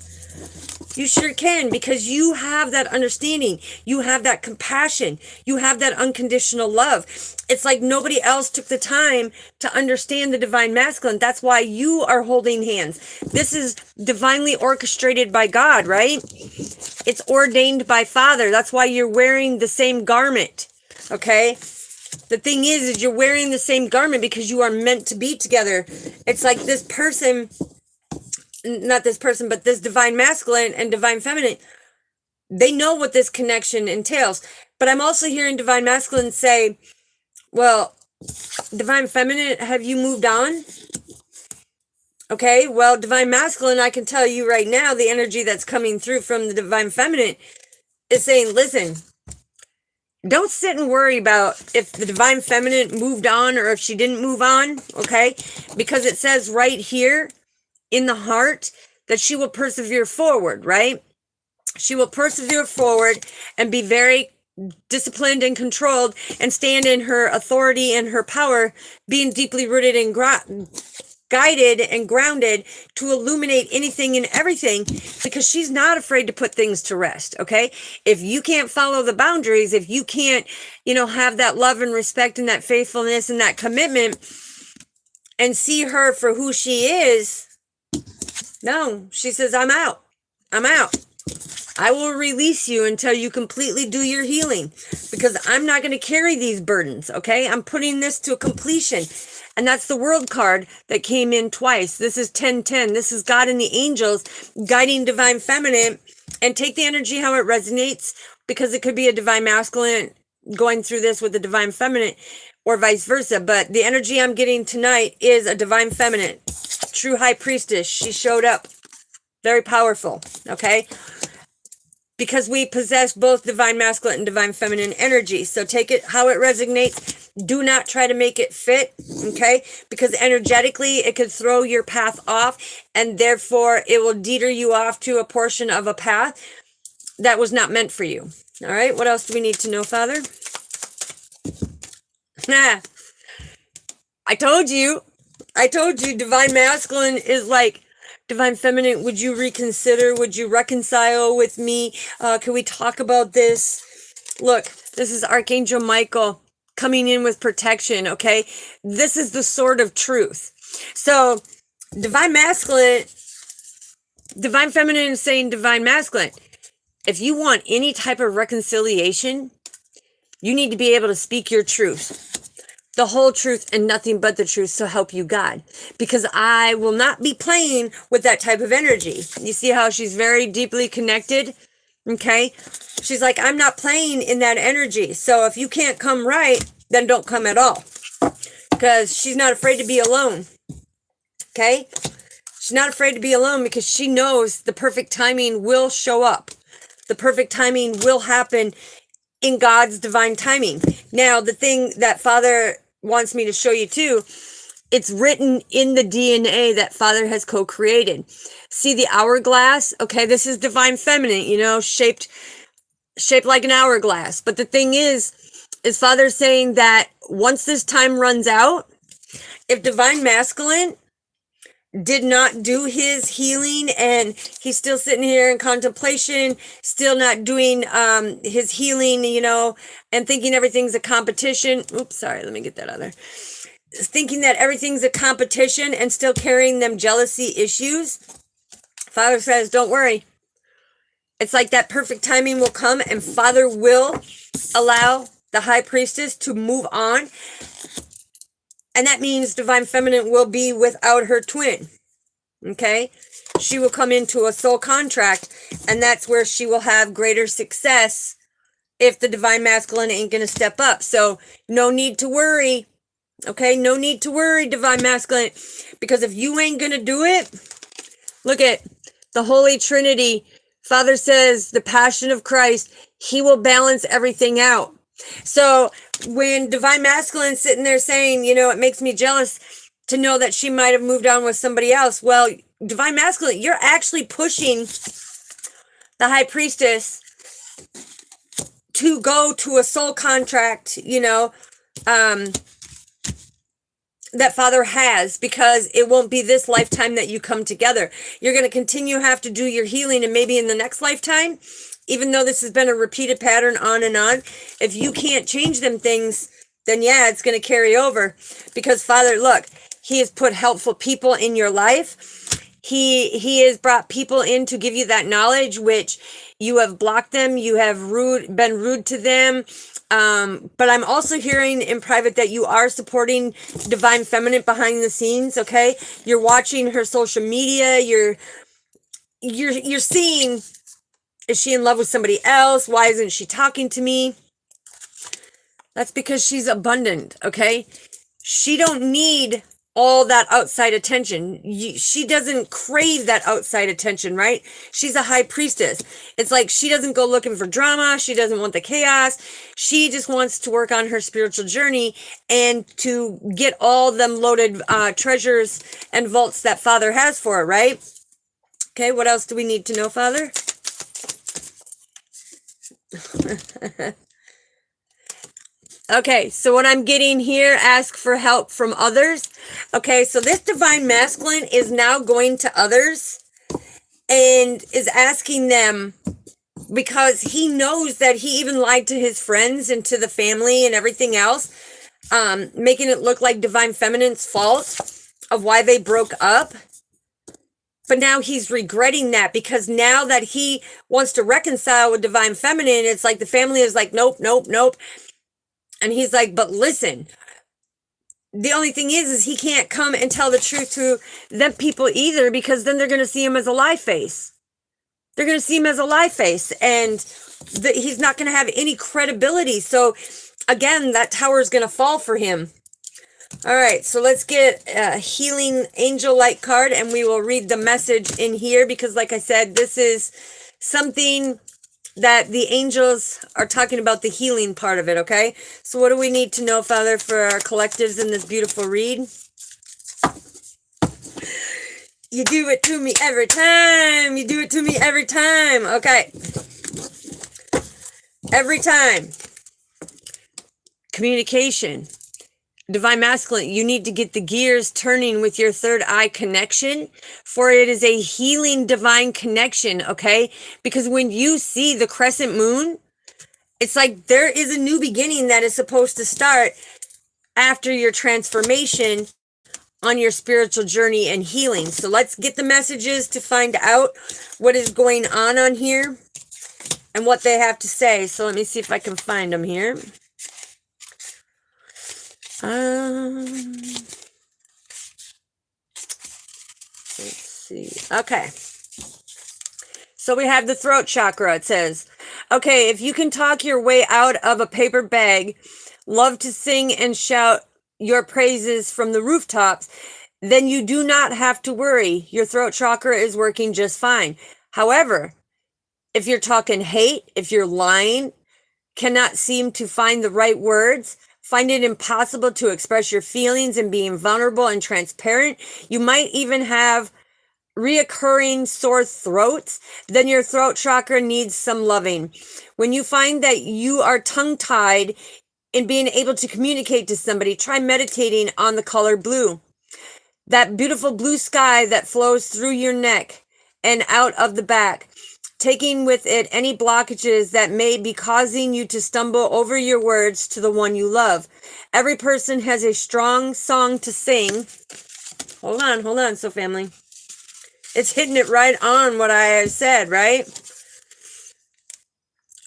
S1: You sure can, because you have that understanding. You have that compassion. You have that unconditional love. It's like nobody else took the time to understand the divine masculine. That's why you are holding hands. This is divinely orchestrated by God, right? It's ordained by Father. That's why you're wearing the same garment, okay? The thing is you're wearing the same garment because you are meant to be together. It's like this person, not this person, but this divine masculine and divine feminine, they know what this connection entails. But I'm also hearing divine masculine say, well, divine feminine, have you moved on? Okay, well, divine masculine, I can tell you right now, the energy that's coming through from the divine feminine is saying, listen, don't sit and worry about if the divine feminine moved on or if she didn't move on, okay? Because it says right here in the heart that she will persevere forward, right? She will persevere forward and be very disciplined and controlled and stand in her authority and her power, being deeply rooted and guided and grounded to illuminate anything and everything, because she's not afraid to put things to rest, okay? If you can't follow the boundaries, if you can't, have that love and respect and that faithfulness and that commitment and see her for who she is, no, she says, I'm out. I'm out. I will release you until you completely do your healing, because I'm not going to carry these burdens, okay? I'm putting this to a completion. And that's the world card that came in twice. This is 1010. This is God and the angels guiding divine feminine. And take the energy how it resonates, because it could be a divine masculine going through this with a divine feminine or vice versa. But the energy I'm getting tonight is a divine feminine, true high priestess. She showed up. Very powerful, okay? Because we possess both divine masculine and divine feminine energy. So take it how it resonates. Do not try to make it fit, okay? Because energetically, it could throw your path off, and therefore it will deter you off to a portion of a path that was not meant for you. All right, what else do we need to know, Father? I told you, divine masculine is like, divine feminine, would you reconsider? Would you reconcile with me? Can we talk about this? Look, this is Archangel Michael coming in with protection, okay? This is the sword of truth. So, divine masculine, divine feminine is saying divine masculine. If you want any type of reconciliation, you need to be able to speak your truth. The whole truth and nothing but the truth, so help you God. Because I will not be playing with that type of energy. You see how she's very deeply connected? Okay? She's like, I'm not playing in that energy. So if you can't come right, then don't come at all. Because she's not afraid to be alone. Okay? She's not afraid to be alone because she knows the perfect timing will show up. The perfect timing will happen in God's divine timing. Now, the thing that Father wants me to show you too, it's written in the DNA that Father has co-created. See the hourglass? Okay, this is divine feminine, shaped like an hourglass. But the thing is Father saying that once this time runs out, if divine masculine did not do his healing and he's still sitting here in contemplation, still not doing his healing, and thinking everything's a competition. Oops, sorry, let me get that other. Thinking that everything's a competition and still carrying them jealousy issues. Father says, don't worry. It's like that perfect timing will come and Father will allow the high priestess to move on. And that means divine feminine will be without her twin. Okay? She will come into a soul contract, and that's where she will have greater success if the divine masculine ain't going to step up. So no need to worry. Okay? No need to worry, divine masculine. Because if you ain't going to do it, look at the Holy Trinity. Father says the passion of Christ, he will balance everything out. So when divine masculine sitting there saying, it makes me jealous to know that she might have moved on with somebody else. Well, divine masculine, you're actually pushing the high priestess to go to a soul contract, that Father has, because it won't be this lifetime that you come together. You're going to continue have to do your healing, and maybe in the next lifetime, even though this has been a repeated pattern on and on, if you can't change them things, then yeah, it's going to carry over. Because Father, look, he has put helpful people in your life. He has brought people in to give you that knowledge, which you have blocked them. You have been rude to them. But I'm also hearing in private that you are supporting Divine Feminine behind the scenes. Okay, you're watching her social media. You're seeing, is she in love with somebody else? Why isn't she talking to me? That's because she's abundant. Okay, she don't need all that outside attention. She doesn't crave that outside attention, right? She's a high priestess. It's like she doesn't go looking for drama. She doesn't want the chaos. She just wants to work on her spiritual journey and to get all them loaded treasures and vaults that Father has for her, right? Okay, what else do we need to know, Father? Okay, so what I'm getting here, ask for help from others. Okay, so this Divine Masculine is now going to others and is asking them, because he knows that he even lied to his friends and to the family and everything else, making it look like Divine Feminine's fault of why they broke up. But now he's regretting that, because now that he wants to reconcile with Divine Feminine, it's like the family is like, nope, nope, nope. And he's like, but listen, the only thing is he can't come and tell the truth to them people either, because then they're going to see him as a lie face. They're going to see him as a lie face, and he's not going to have any credibility. So again, that tower is going to fall for him. All right, so let's get a healing angel light card, and we will read the message in here, because like I said, this is something that the angels are talking about, the healing part of it, okay? So what do we need to know, Father, for our collectives in this beautiful read? You do it to me every time. You do it to me every time. Okay. Every time. Communication. Divine Masculine, you need to get the gears turning with your third eye connection, for it is a healing divine connection, okay? Because when you see the crescent moon, it's like there is a new beginning that is supposed to start after your transformation on your spiritual journey and healing. So let's get the messages to find out what is going on here and what they have to say. So let me see if I can find them here. Let's see. Okay. So we have the throat chakra. It says, okay, if you can talk your way out of a paper bag, love to sing and shout your praises from the rooftops, then you do not have to worry. Your throat chakra is working just fine. However, if you're talking hate, if you're lying, cannot seem to find the right words, find it impossible to express your feelings and being vulnerable and transparent, you might even have reoccurring sore throats, then your throat chakra needs some loving. When you find that you are tongue-tied in being able to communicate to somebody, try meditating on the color blue. That beautiful blue sky that flows through your neck and out of the back, taking with it any blockages that may be causing you to stumble over your words to the one you love. Every person has a strong song to sing. Hold on, so family. It's hitting it right on what I said, right?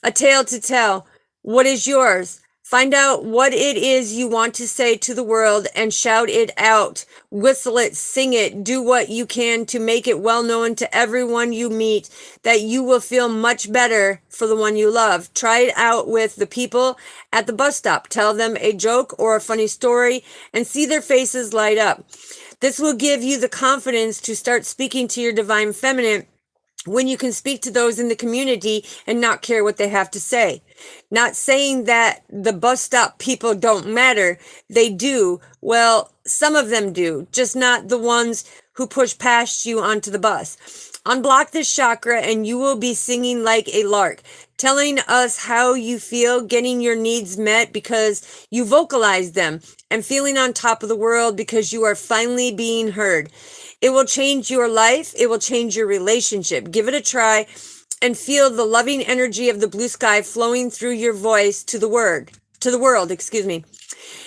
S1: A tale to tell. What is yours? Find out what it is you want to say to the world and shout it out. Whistle it, sing it, do what you can to make it well known to everyone you meet that you will feel much better for the one you love. Try it out with the people at the bus stop. Tell them a joke or a funny story and see their faces light up. This will give you the confidence to start speaking to your divine feminine when you can speak to those in the community and not care what they have to say. Not saying that the bus stop people don't matter. They do. Well, some of them do, just not the ones who push past you onto the bus. Unblock this chakra and you will be singing like a lark, telling us how you feel, getting your needs met because you vocalize them, and feeling on top of the world because you are finally being heard. It will change your life. It will change your relationship. Give it a try and feel the loving energy of the blue sky flowing through your voice to the world, excuse me.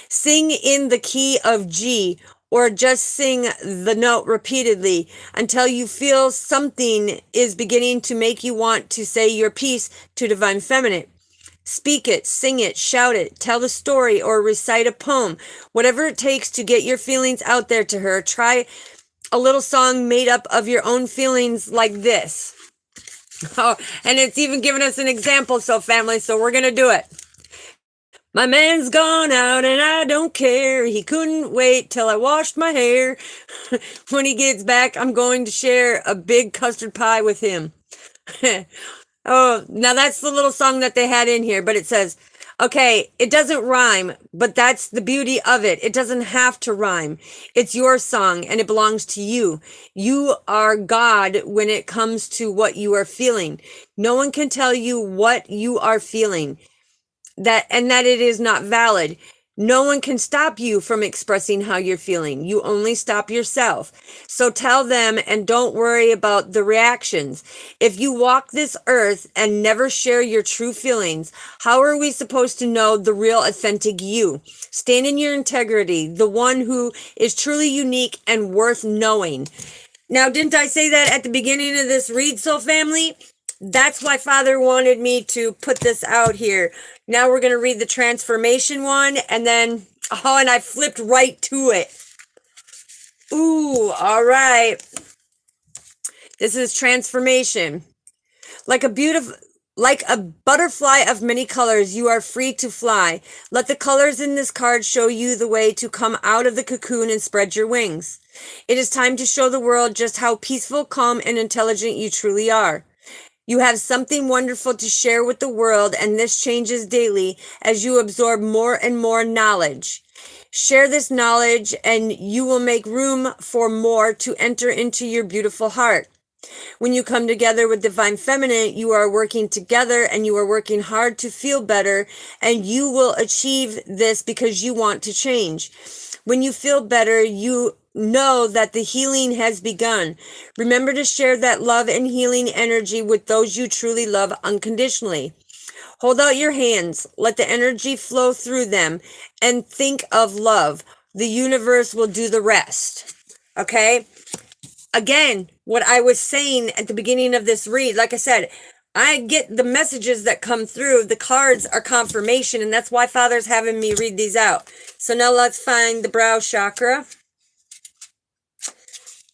S1: Sing in the key of G, or just sing the note repeatedly until you feel something is beginning to make you want to say your piece to Divine Feminine. Speak it, sing it, shout it, tell the story, or recite a poem. Whatever it takes to get your feelings out there to her. Try a little song made up of your own feelings like this. Oh, and it's even given us an example, so family, so we're going to do it. My man's gone out and I don't care. He couldn't wait till I washed my hair. When he gets back, I'm going to share a big custard pie with him. Oh, now that's the little song that they had in here, but it says, okay, it doesn't rhyme, but that's the beauty of it. It doesn't have to rhyme. It's your song and it belongs to you. You are God when it comes to what you are feeling. No one can tell you what you are feeling, that it is not valid. No one can stop you from expressing how you're feeling. You only stop yourself. So tell them and don't worry about the reactions. If you walk this earth and never share your true feelings, how are we supposed to know the real authentic you? Stand in your integrity, the one who is truly unique and worth knowing. Now, didn't I say that at the beginning of this read, Soul Family? That's why Father wanted me to put this out here. Now we're going to read the transformation one, and then, oh, and I flipped right to it. Ooh, all right. This is transformation. Like a butterfly of many colors, you are free to fly. Let the colors in this card show you the way to come out of the cocoon and spread your wings. It is time to show the world just how peaceful, calm, and intelligent you truly are. You have something wonderful to share with the world, and this changes daily as you absorb more and more knowledge. Share this knowledge, and you will make room for more to enter into your beautiful heart. When you come together with Divine Feminine, you are working together and you are working hard to feel better, and you will achieve this because you want to change. When you feel better, you know that the healing has begun. Remember to share that love and healing energy with those you truly love unconditionally. Hold out your hands, let the energy flow through them, and think of love. The universe will do the rest. Okay? Again, what I was saying at the beginning of this read, like I said, I get the messages that come through. The cards are confirmation, and that's why Father's having me read these out. So now let's find the brow chakra.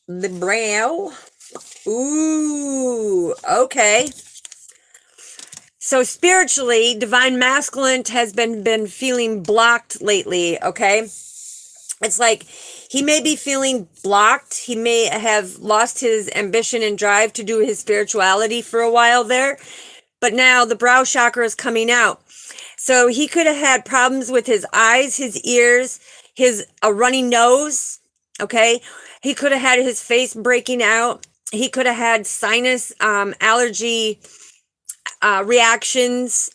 S1: The brow. Ooh, okay. So spiritually, Divine Masculine has been feeling blocked lately, okay? It's like he may be feeling blocked. He may have lost his ambition and drive to do his spirituality for a while there. But now the brow chakra is coming out. So he could have had problems with his eyes, his ears, a runny nose, okay? He could have had his face breaking out. He could have had sinus allergy reactions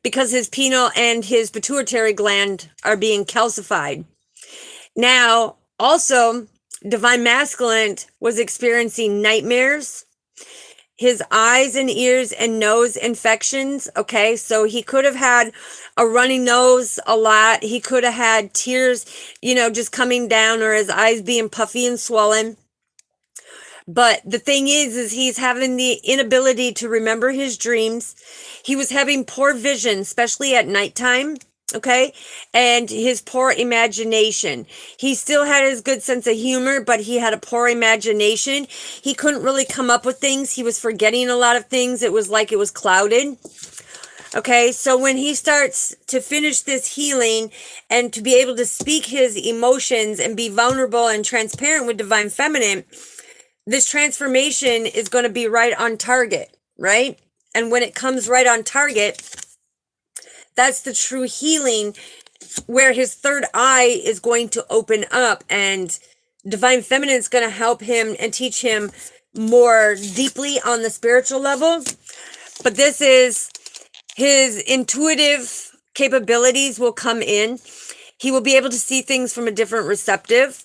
S1: because his pineal and his pituitary gland are being calcified. Now, also, Divine Masculine was experiencing nightmares, his eyes and ears and nose infections. Okay, so he could have had a runny nose a lot. He could have had tears, just coming down, or his eyes being puffy and swollen. But the thing is he's having the inability to remember his dreams. He was having poor vision, especially at nighttime. Okay, and his poor imagination. He still had his good sense of humor, but he had a poor imagination. He couldn't really come up with things. He was forgetting a lot of things. It was like it was clouded. Okay, so when he starts to finish this healing and to be able to speak his emotions and be vulnerable and transparent with Divine Feminine, this transformation is going to be right on target, right? And when it comes right on target, that's the true healing where his third eye is going to open up, and divine feminine is going to help him and teach him more deeply on the spiritual level. But this is his intuitive capabilities will come in. He will be able to see things from a different perspective,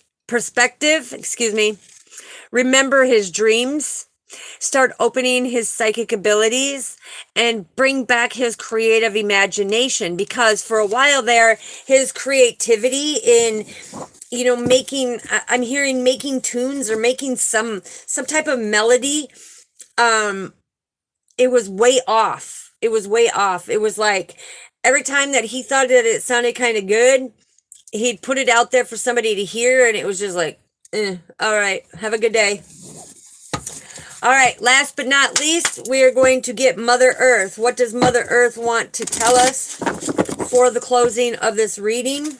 S1: remember his dreams, start opening his psychic abilities, and bring back his creative imagination, because for a while there, his creativity in making, I'm hearing making tunes or making some type of melody, it was way off. It was like every time that he thought that it sounded kind of good, he'd put it out there for somebody to hear, and it was just like, all right, have a good day. All right, last but not least, we are going to get Mother Earth. What does Mother Earth want to tell us for the closing of this reading?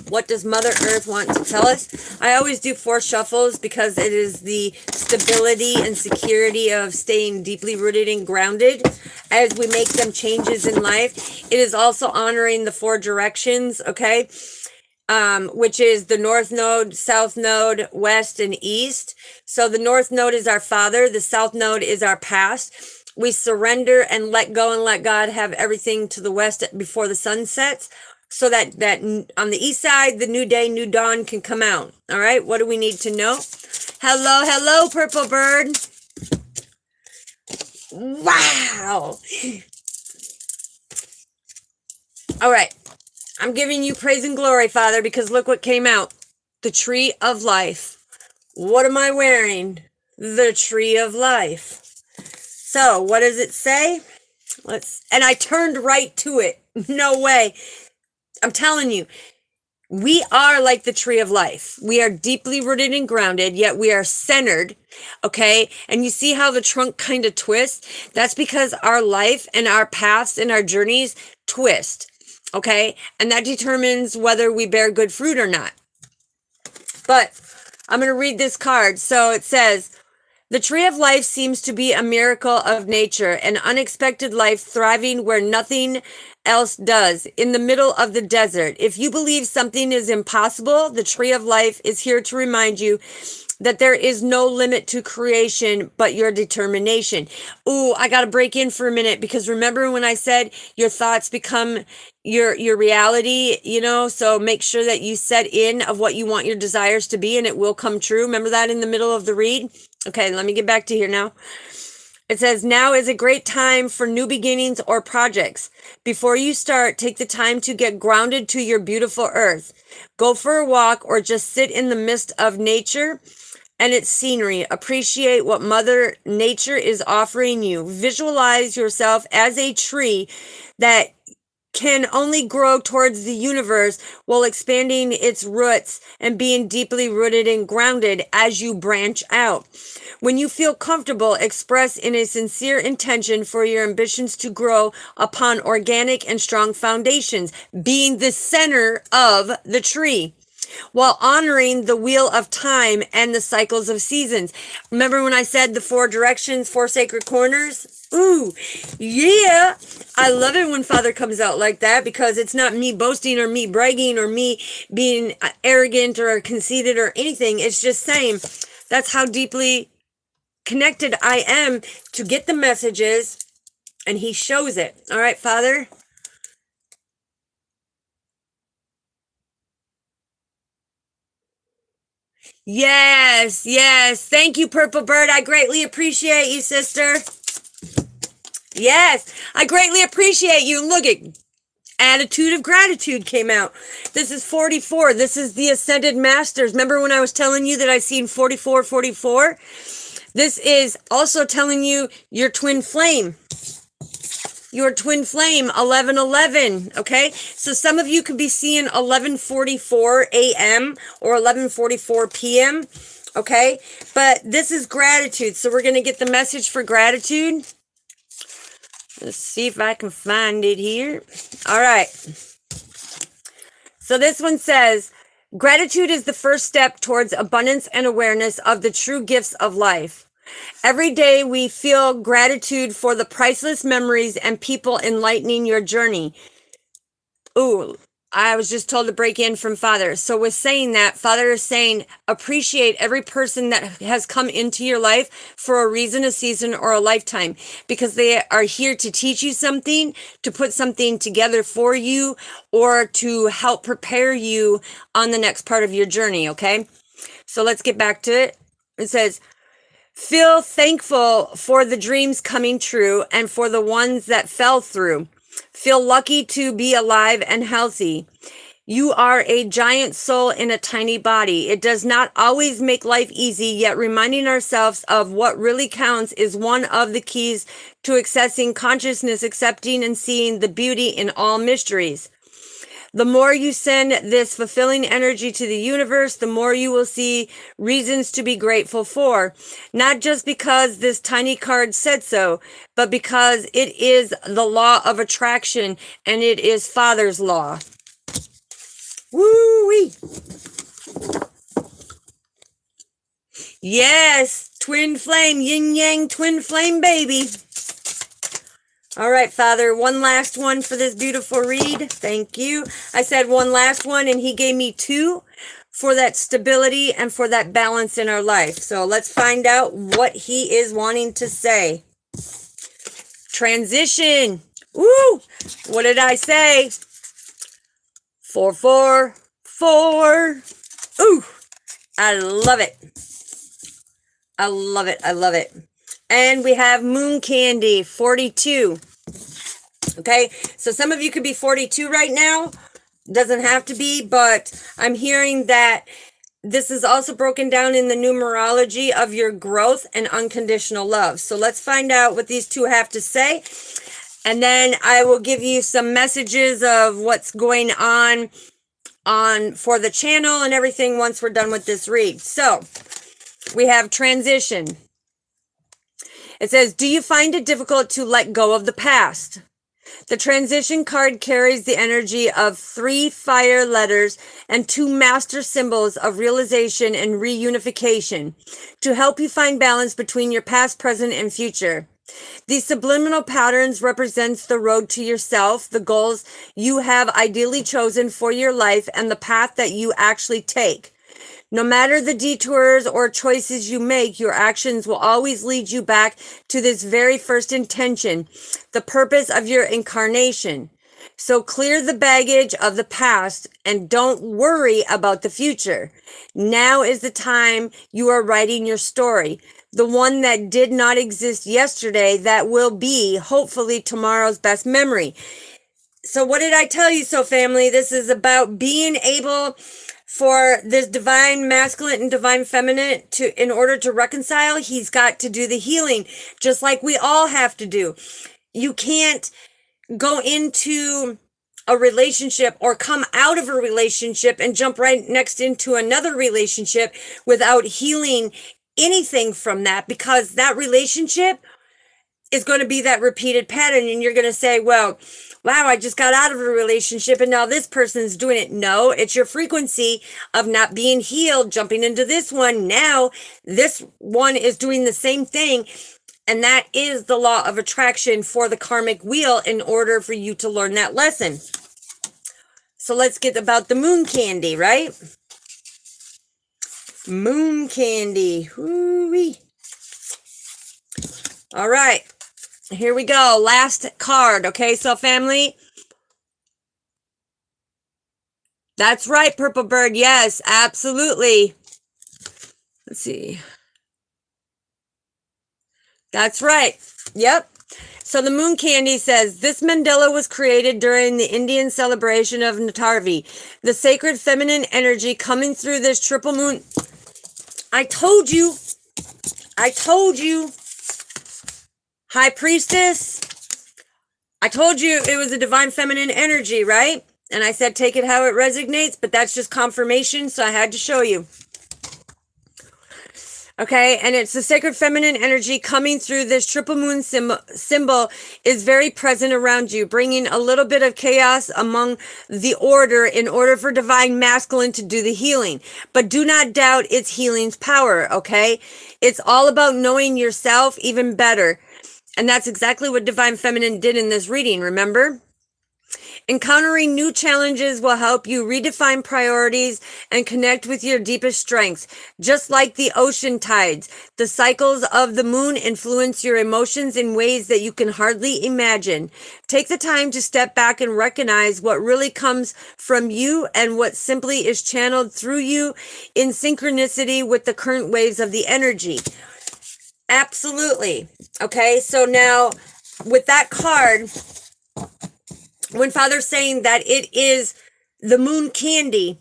S1: What does Mother Earth want to tell us? I always do 4 shuffles because it is the stability and security of staying deeply rooted and grounded as we make some changes in life. It is also honoring the 4 directions, okay? Which is the North Node, South Node, West, and East. So the North Node is our Father. The South Node is our past. We surrender and let go and let God have everything to the West before the sun sets, so that on the East side, the new day, new dawn can come out. All right, what do we need to know? Hello, Purple Bird. Wow. All right. I'm giving you praise and glory, Father, because look what came out. The Tree of Life. What am I wearing? The Tree of Life. So, what does it say? And I turned right to it. No way. I'm telling you, we are like the Tree of Life. We are deeply rooted and grounded, yet we are centered, okay? And you see how the trunk kind of twists? That's because our life and our paths and our journeys twist. Okay, and that determines whether we bear good fruit or not. But I'm going to read this card. So it says, the Tree of Life seems to be a miracle of nature, an unexpected life thriving where nothing else does, in the middle of the desert. If you believe something is impossible, the Tree of Life is here to remind you that there is no limit to creation but your determination. Ooh, I got to break in for a minute, because remember when I said your thoughts become your reality, so make sure that you set in of what you want your desires to be, and it will come true. Remember that in the middle of the read? Okay, let me get back to here now. It says, now is a great time for new beginnings or projects. Before you start, take the time to get grounded to your beautiful earth. Go for a walk or just sit in the midst of nature and its scenery. Appreciate what Mother Nature is offering you. Visualize yourself as a tree that can only grow towards the universe while expanding its roots and being deeply rooted and grounded as you branch out. When you feel comfortable, express in a sincere intention for your ambitions to grow upon organic and strong foundations, being the center of the tree, while honoring the wheel of time and the cycles of seasons. Remember when I said the 4 directions, 4 sacred corners? Ooh, yeah. I love it when Father comes out like that, because it's not me boasting or me bragging or me being arrogant or conceited or anything. It's just saying that's how deeply connected I am to get the messages, and he shows it. All right, Father. Yes. Thank you, Purple Bird. I greatly appreciate you, sister. Yes, I greatly appreciate you. Look at Attitude of Gratitude came out. This is 44. This is the Ascended Masters. Remember when I was telling you that I seen 44? This is also telling you your twin flame. Your twin flame, 1111, okay? So some of you could be seeing 11:44 a.m. or 11:44 p.m., okay? But this is gratitude. So we're going to get the message for gratitude. Let's see if I can find it here. All right. So this one says, gratitude is the first step towards abundance and awareness of the true gifts of life. Every day we feel gratitude for the priceless memories and people enlightening your journey. Ooh, I was just told to break in from Father. So with saying that, Father is saying appreciate every person that has come into your life for a reason, a season, or a lifetime, because they are here to teach you something, to put something together for you, or to help prepare you on the next part of your journey, okay? So let's get back to it. It says, feel thankful for the dreams coming true and for the ones that fell through. Feel lucky to be alive and healthy. You are a giant soul in a tiny body. It does not always make life easy, yet reminding ourselves of what really counts is one of the keys to accessing consciousness, accepting and seeing the beauty in all mysteries. The more you send this fulfilling energy to the universe, the more you will see reasons to be grateful for. Not just because this tiny card said so, but because it is the law of attraction and it is Father's law. Woo-wee! Yes, twin flame, yin yang twin flame baby. All right, Father, one last one for this beautiful read. Thank you. I said one last one, and he gave me two for that stability and for that balance in our life. So let's find out what he is wanting to say. Transition. Woo! What did I say? 4, 4, 4. Ooh, I love it. I love it. I love it. And we have Moon Candy, 42. Okay, so some of you could be 42 right now. Doesn't have to be, but I'm hearing that this is also broken down in the numerology of your growth and unconditional love. So let's find out what these two have to say. And then I will give you some messages of what's going on for the channel and everything once we're done with this read. So we have transition. It says, do you find it difficult to let go of the past? The transition card carries the energy of 3 fire letters and 2 master symbols of realization and reunification to help you find balance between your past, present, and future. These subliminal patterns represents the road to yourself, the goals you have ideally chosen for your life, and the path that you actually take. No matter the detours or choices you make, your actions will always lead you back to this very first intention, the purpose of your incarnation. So clear the baggage of the past and don't worry about the future. Now is the time you are writing your story, the one that did not exist yesterday, that will be hopefully tomorrow's best memory. So what did I tell you so, family? This is about being able for this divine masculine and divine feminine to, in order to reconcile, he's got to do the healing, just like we all have to do. You can't go into a relationship or come out of a relationship and jump right next into another relationship without healing anything from that, because that relationship is going to be that repeated pattern, and you're going to say, well, wow, I just got out of a relationship and now this person's doing it. No, it's your frequency of not being healed, jumping into this one. Now this one is doing the same thing. And that is the law of attraction for the karmic wheel in order for you to learn that lesson. So let's get about the moon candy, right? Moon candy. Hoo-wee. All right. Here we go. Last card. Okay, so family. That's right, Purple Bird. Yes, absolutely. Let's see. That's right. Yep. So the moon candy says, this mandala was created during the Indian celebration of Natarvi, the sacred feminine energy coming through this triple moon. I told you. High Priestess, I told you it was a divine feminine energy, right? And I said, take it how it resonates, but that's just confirmation, so I had to show you. Okay, and it's the sacred feminine energy coming through this triple moon symbol is very present around you, bringing a little bit of chaos among the order in order for divine masculine to do the healing. But do not doubt its healing's power, okay? It's all about knowing yourself even better. And that's exactly what divine feminine did in this reading, remember? Encountering new challenges will help you redefine priorities and connect with your deepest strengths. Just like the ocean tides, the cycles of the moon influence your emotions in ways that you can hardly imagine. Take the time to step back and recognize what really comes from you and what simply is channeled through you in synchronicity with the current waves of the energy. Absolutely. Okay, so now with that card, when Father's saying that it is the moon candy,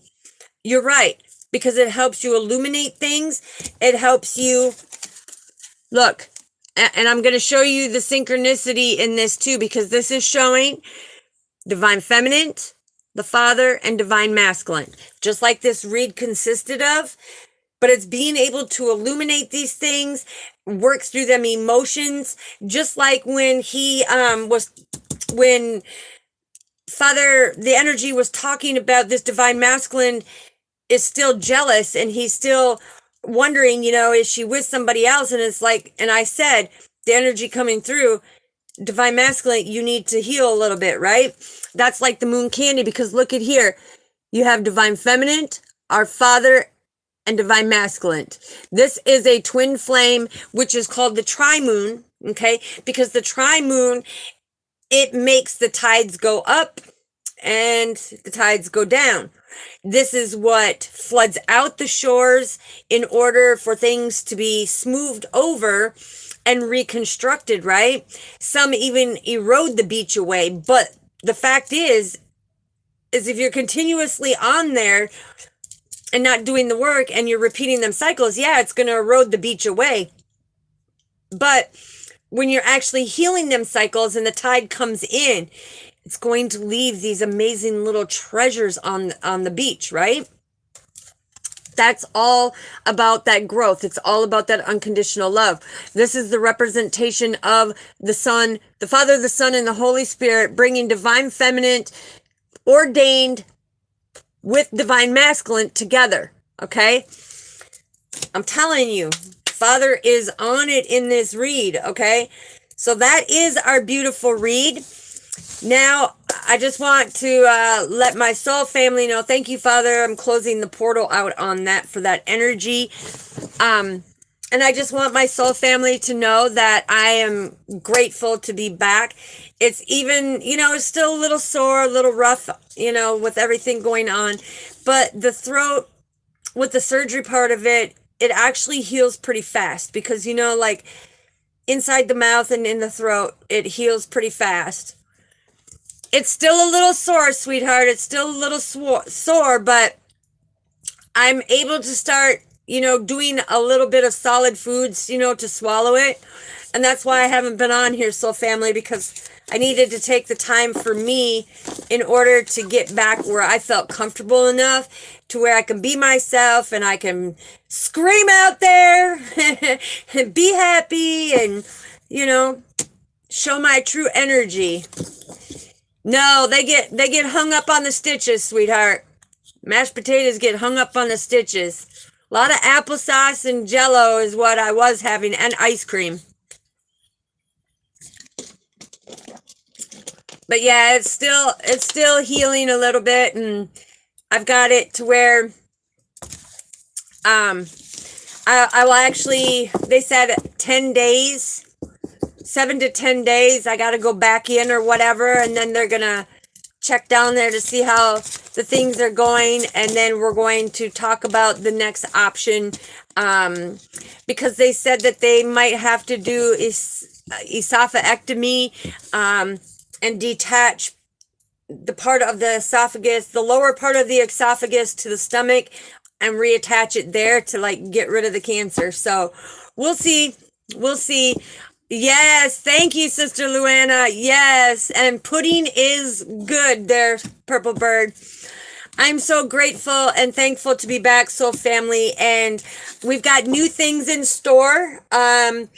S1: you're right, because it helps you illuminate things. It helps you look, and I'm going to show you the synchronicity in this too, because this is showing divine feminine, the father, and divine masculine, just like this read consisted of. But it's being able to illuminate these things, work through them emotions, just like when when Father, the energy was talking about this divine masculine is still jealous and he's still wondering, is she with somebody else? And it's like, and I said, the energy coming through, divine masculine, you need to heal a little bit, right? That's like the moon candy, because look at here. You have divine feminine, our father, and divine masculine. This is a twin flame, which is called the tri-moon, okay? Because the tri-moon, it makes the tides go up and the tides go down. This is what floods out the shores in order for things to be smoothed over and reconstructed, right? Some even erode the beach away. But the fact is if you're continuously on there and not doing the work and you're repeating them cycles, yeah, it's going to erode the beach away. But when you're actually healing them cycles and the tide comes in, it's going to leave these amazing little treasures on the beach, right? That's all about that growth. It's all about that unconditional love. This is the representation of the Son, the Father, the Son, and the Holy Spirit, bringing divine feminine ordained with divine masculine together, okay? I'm telling you, Father is on it in this read, okay? So that is our beautiful read. Now, I just want to let my soul family know, thank you, Father. I'm closing the portal out on that for that energy. And I just want my soul family to know that I am grateful to be back. It's even, it's still a little sore, a little rough, with everything going on. But the throat, with the surgery part of it, it actually heals pretty fast because, like inside the mouth and in the throat, it heals pretty fast. It's still a little sore, sweetheart. It's still a little sore, but I'm able to start, doing a little bit of solid foods, to swallow it. And that's why I haven't been on here, Soul Family, because I needed to take the time for me in order to get back where I felt comfortable enough to where I can be myself and I can scream out there and be happy and, show my true energy. No, they get hung up on the stitches, sweetheart. Mashed potatoes get hung up on the stitches. A lot of applesauce and Jell-O is what I was having, and ice cream. But yeah, it's still healing a little bit, and I've got it to where I will actually, they said 10 days. 7 to 10 days, I got to go back in or whatever, and then they're going to check down there to see how the things are going, and then we're going to talk about the next option, because they said that they might have to do esophagectomy, and detach the part of the esophagus, the lower part of the esophagus to the stomach, and reattach it there to get rid of the cancer. So we'll see. Yes, thank you, Sister Luana. Yes, and pudding is good there, Purple Bird. I'm so grateful and thankful to be back, Soul Family, and we've got new things in store. And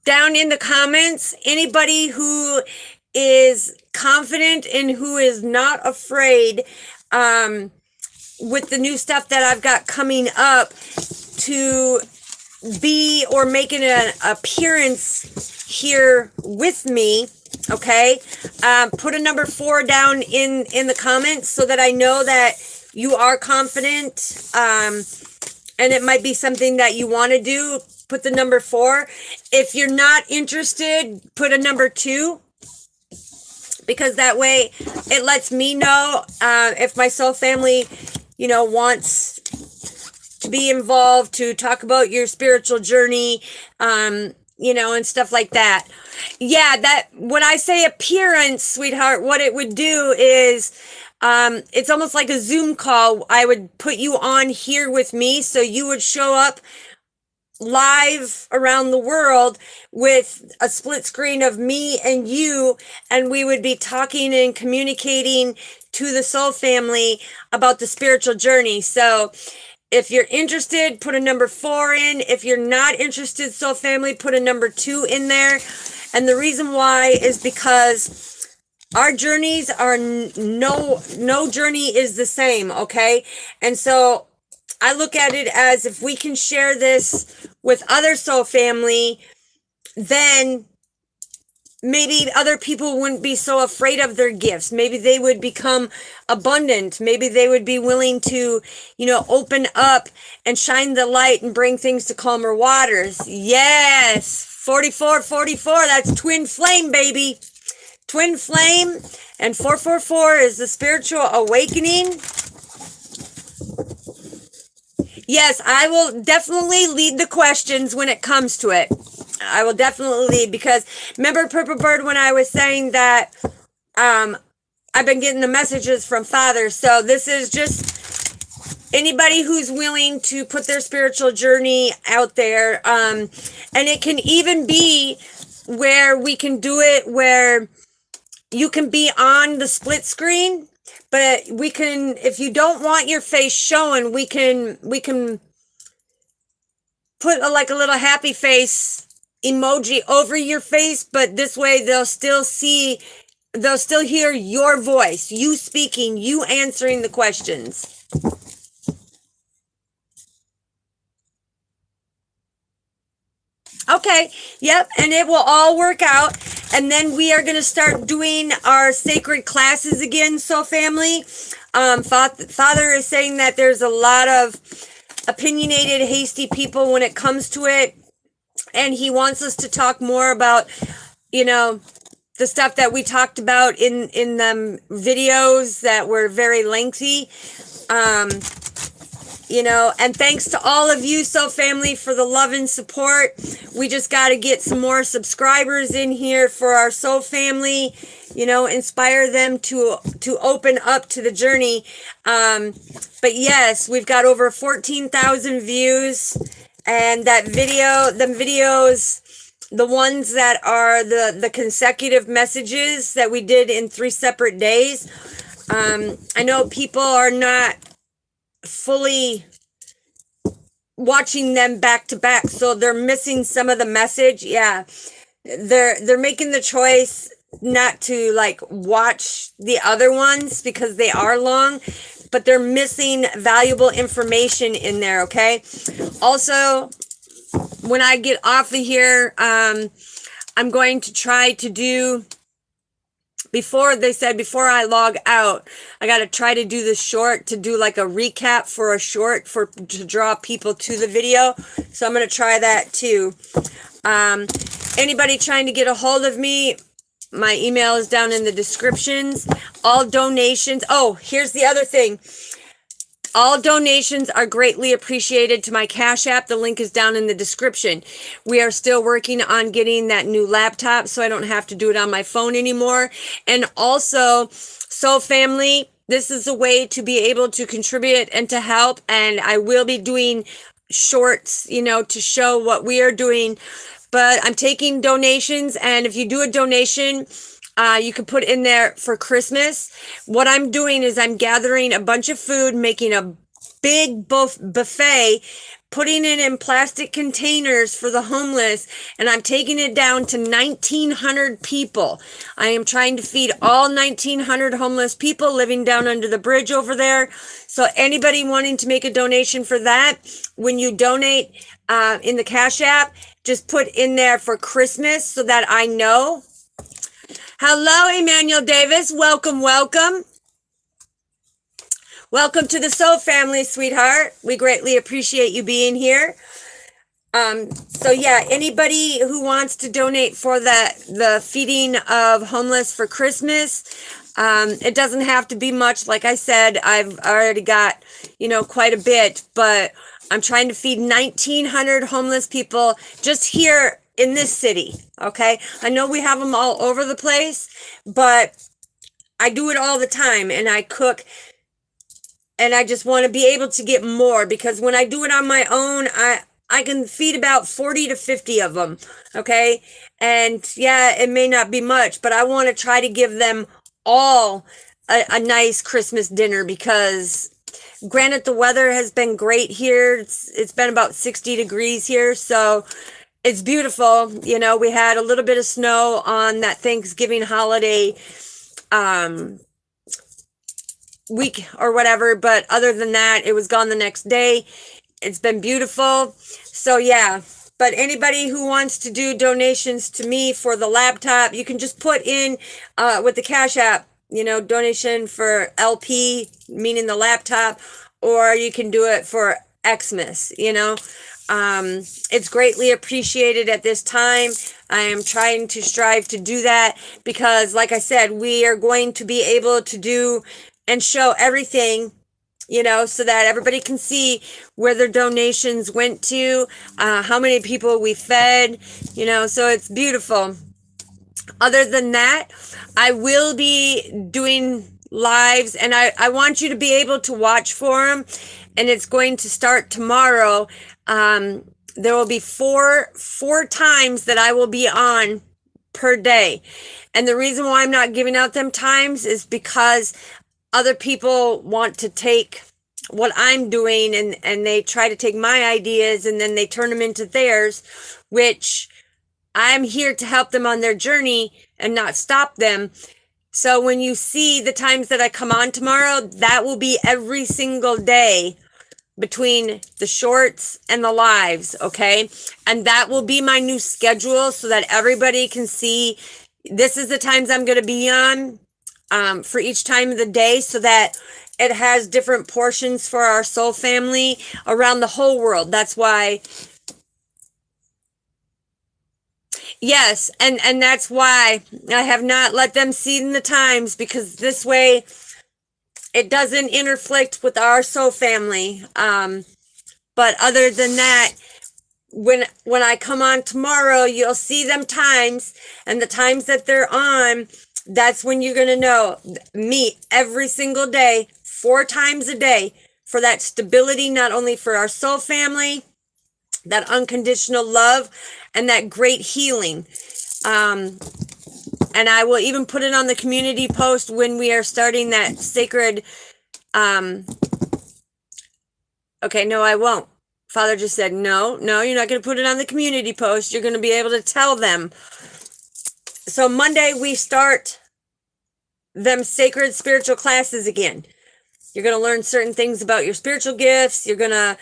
S1: down in the comments, anybody who is confident and who is not afraid, with the new stuff that I've got coming up, to be or making an appearance here with me, Okay, put a number 4 down in the comments so that I know that you are confident, and it might be something that you want to do. Put the number 4. If you're not interested, put a number 2, because that way it lets me know if my soul family, wants to be involved, to talk about your spiritual journey, and stuff like that. Yeah, that when I say appearance, sweetheart, what it would do is it's almost like a Zoom call. I would put you on here with me, so you would show up live around the world with a split screen of me and you, and we would be talking and communicating to the soul family about the spiritual journey. So if you're interested, put a number 4 in. If you're not interested, soul family, put a number 2 in there. And the reason why is because our journeys are no journey is the same, okay? And so I look at it as, if we can share this with other soul family, then maybe other people wouldn't be so afraid of their gifts. Maybe they would become abundant. Maybe they would be willing to, open up and shine the light and bring things to calmer waters. Yes, 4444, that's twin flame, baby. Twin flame, and 444 is the spiritual awakening. Yes, I will definitely lead the questions when it comes to it. I will definitely lead, because remember, Purple Bird, when I was saying that I've been getting the messages from Father. So this is just anybody who's willing to put their spiritual journey out there. And it can even be where we can do it where you can be on the split screen, but we can, if you don't want your face showing, we can put a little happy face emoji over your face, but this way they'll still hear your voice, you speaking, you answering the questions. Okay, yep, and it will all work out. And then we are going to start doing our sacred classes again, so family. Father is saying that there's a lot of opinionated, hasty people when it comes to it. And he wants us to talk more about, the stuff that we talked about in the videos that were very lengthy. And thanks to all of you, Soul Family, for the love and support. We just got to get some more subscribers in here for our Soul Family, inspire them to open up to the journey. But yes, we've got over 14,000 views, and them videos, the ones that are the consecutive messages that we did in 3 separate days. I know people are not fully watching them back to back, so they're missing some of the message. Yeah, they're making the choice not to watch the other ones because they are long, but they're missing valuable information in there. Okay, also, when I get off of here, I'm going to try to do, before I log out, I got to try to do the short, to do a recap for a short to draw people to the video. So I'm going to try that too. Anybody trying to get a hold of me, my email is down in the descriptions. All donations. Oh, here's the other thing. All donations are greatly appreciated to my Cash App. The link is down in the description. We are still working on getting that new laptop so I don't have to do it on my phone anymore. And also, Soul Family, this is a way to be able to contribute and to help. And I will be doing shorts, to show what we are doing. But I'm taking donations, and if you do a donation, you can put in there for Christmas. What I'm doing is I'm gathering a bunch of food, making a big buffet, putting it in plastic containers for the homeless, and I'm taking it down to 1,900 people. I am trying to feed all 1,900 homeless people living down under the bridge over there. So anybody wanting to make a donation for that, when you donate in the Cash App, just put in there for Christmas so that I know. Hello, Emmanuel Davis. Welcome, welcome. Welcome to the Soul Family, sweetheart. We greatly appreciate you being here. So yeah, anybody who wants to donate for the feeding of homeless for Christmas, it doesn't have to be much. Like I said, I've already got, quite a bit, but I'm trying to feed 1,900 homeless people just here in this city. Okay. I know we have them all over the place, but I do it all the time, and I cook, and I just want to be able to get more, because when I do it on my own, I can feed about 40 to 50 of them. Okay. And yeah, it may not be much, but I want to try to give them all a nice Christmas dinner, because granted, the weather has been great here. It's been about 60 degrees here. So it's beautiful. We had a little bit of snow on that Thanksgiving holiday, week or whatever, but other than that, it was gone the next day. It's been beautiful. So yeah, but anybody who wants to do donations to me for the laptop, you can just put in with the Cash App, donation for LP, meaning the laptop, or you can do it for Xmas. It's greatly appreciated at this time. I am trying to strive to do that, because like I said, we are going to be able to do and show everything, so that everybody can see where their donations went to, how many people we fed, so it's beautiful. Other than that, I will be doing lives, and I want you to be able to watch for them, and it's going to start tomorrow. There will be four times that I will be on per day. And the reason why I'm not giving out them times is because other people want to take what I'm doing, and they try to take my ideas and then they turn them into theirs, which I'm here to help them on their journey and not stop them. So when you see the times that I come on tomorrow, that will be every single day between the shorts and the lives, okay? And that will be my new schedule, so that everybody can see this is the times I'm going to be on for each time of the day, so that it has different portions for our soul family around the whole world. That's why, yes, and that's why I have not let them see in the times, because this way it doesn't interflict with our soul family. But other than that, when I come on tomorrow, you'll see them times, and the times that they're on, that's when you're going to know me every single day, 4 times a day, for that stability, not only for our soul family, that unconditional love, and that great healing. And I will even put it on the community post when we are starting that sacred. Okay, no, I won't. Father just said, no, you're not going to put it on the community post. You're going to be able to tell them. So Monday we start them sacred spiritual classes again. You're going to learn certain things about your spiritual gifts. You're going to,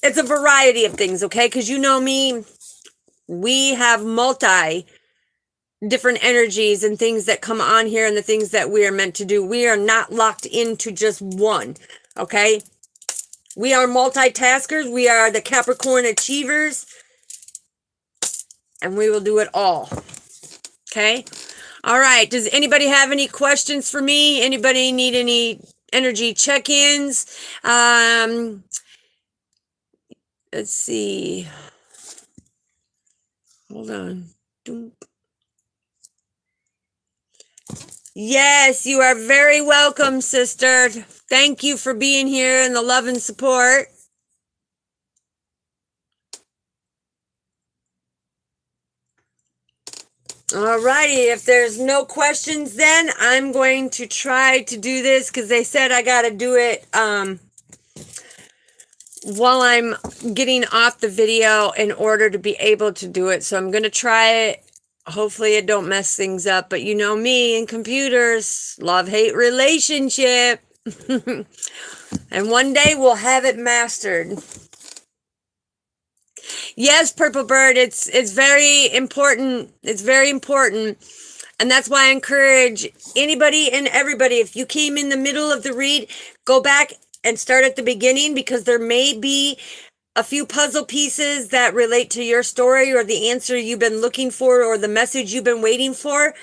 S1: it's a variety of things, okay? Because you know me, we have multi different energies and things that come on here, and the things that we are meant to do. We are not locked into just one, okay? We are multitaskers. We are the Capricorn achievers, and we will do it all. Okay? All right. Does anybody have any questions for me? Anybody need any energy check-ins? Let's see. Hold on. Yes, you are very welcome, sister. Thank you for being here and the love and support. Alrighty, if there's no questions, then I'm going to try to do this, because they said I got to do it while I'm getting off the video in order to be able to do it. So I'm going to try it. Hopefully it don't mess things up, but you know me and computers, love-hate relationship. And one day we'll have it mastered. Yes, Purple Bird, it's very important. It's very important. And that's why I encourage anybody and everybody, if you came in the middle of the read, go back and start at the beginning, because there may be a few puzzle pieces that relate to your story or the answer you've been looking for or the message you've been waiting for,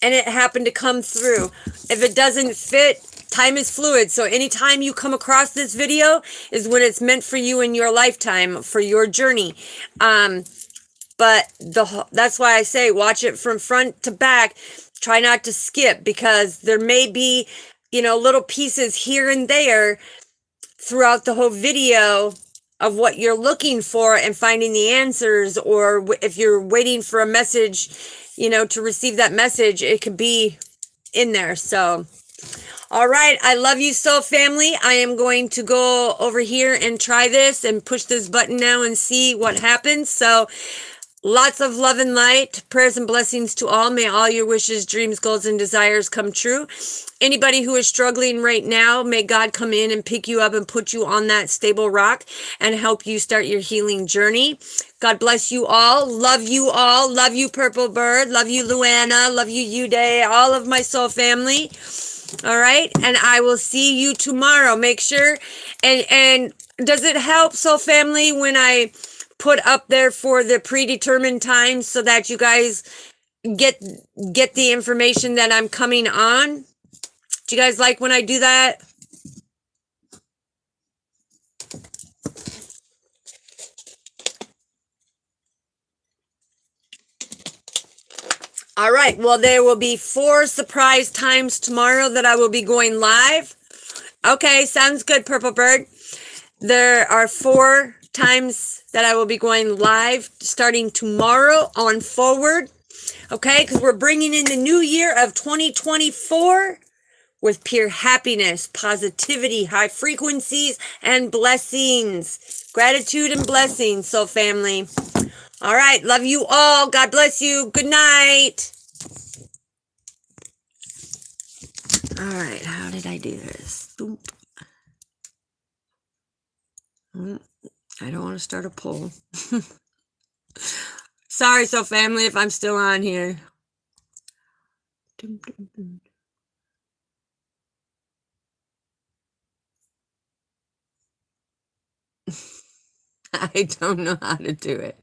S1: and it happened to come through. If it doesn't fit, time is fluid. So anytime you come across this video is when it's meant for you in your lifetime, for your journey. But that's why I say watch it from front to back. Try not to skip, because there may be, little pieces here and there throughout the whole video of what you're looking for and finding the answers, or if you're waiting for a message, to receive that message, it could be in there. So, all right. I love you so, family. I am going to go over here and try this and push this button now and see what happens. So, lots of love and light, prayers and blessings to all. May all your wishes, dreams, goals, and desires come true. Anybody who is struggling right now, may God come in and pick you up and put you on that stable rock and help you start your healing journey. God bless you all. Love you all. Love you, Purple Bird. Love you, Luana. Love you, Uday. All of my soul family. All right. And I will see you tomorrow. Make sure. And does it help, soul family, when I put up there for the predetermined time so that you guys get the information that I'm coming on? Do you guys like when I do that? All right. Well, there will be 4 surprise times tomorrow that I will be going live. Okay. Sounds good, Purple Bird. There are 4 times that I will be going live starting tomorrow on forward. Okay. Because we're bringing in the new year of 2024 with pure happiness, positivity, high frequencies, and blessings. Gratitude and blessings, soul family. All right. Love you all. God bless you. Good night. All right. How did I do this? I don't want to start a poll. Sorry, soul family, if I'm still on here. I don't know how to do it.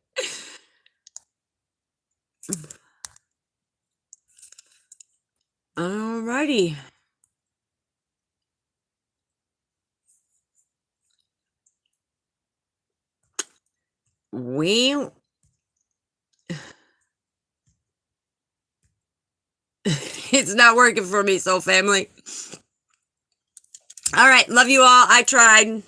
S1: Alrighty. Well, it's not working for me, soul family. All right. Love you all. I tried.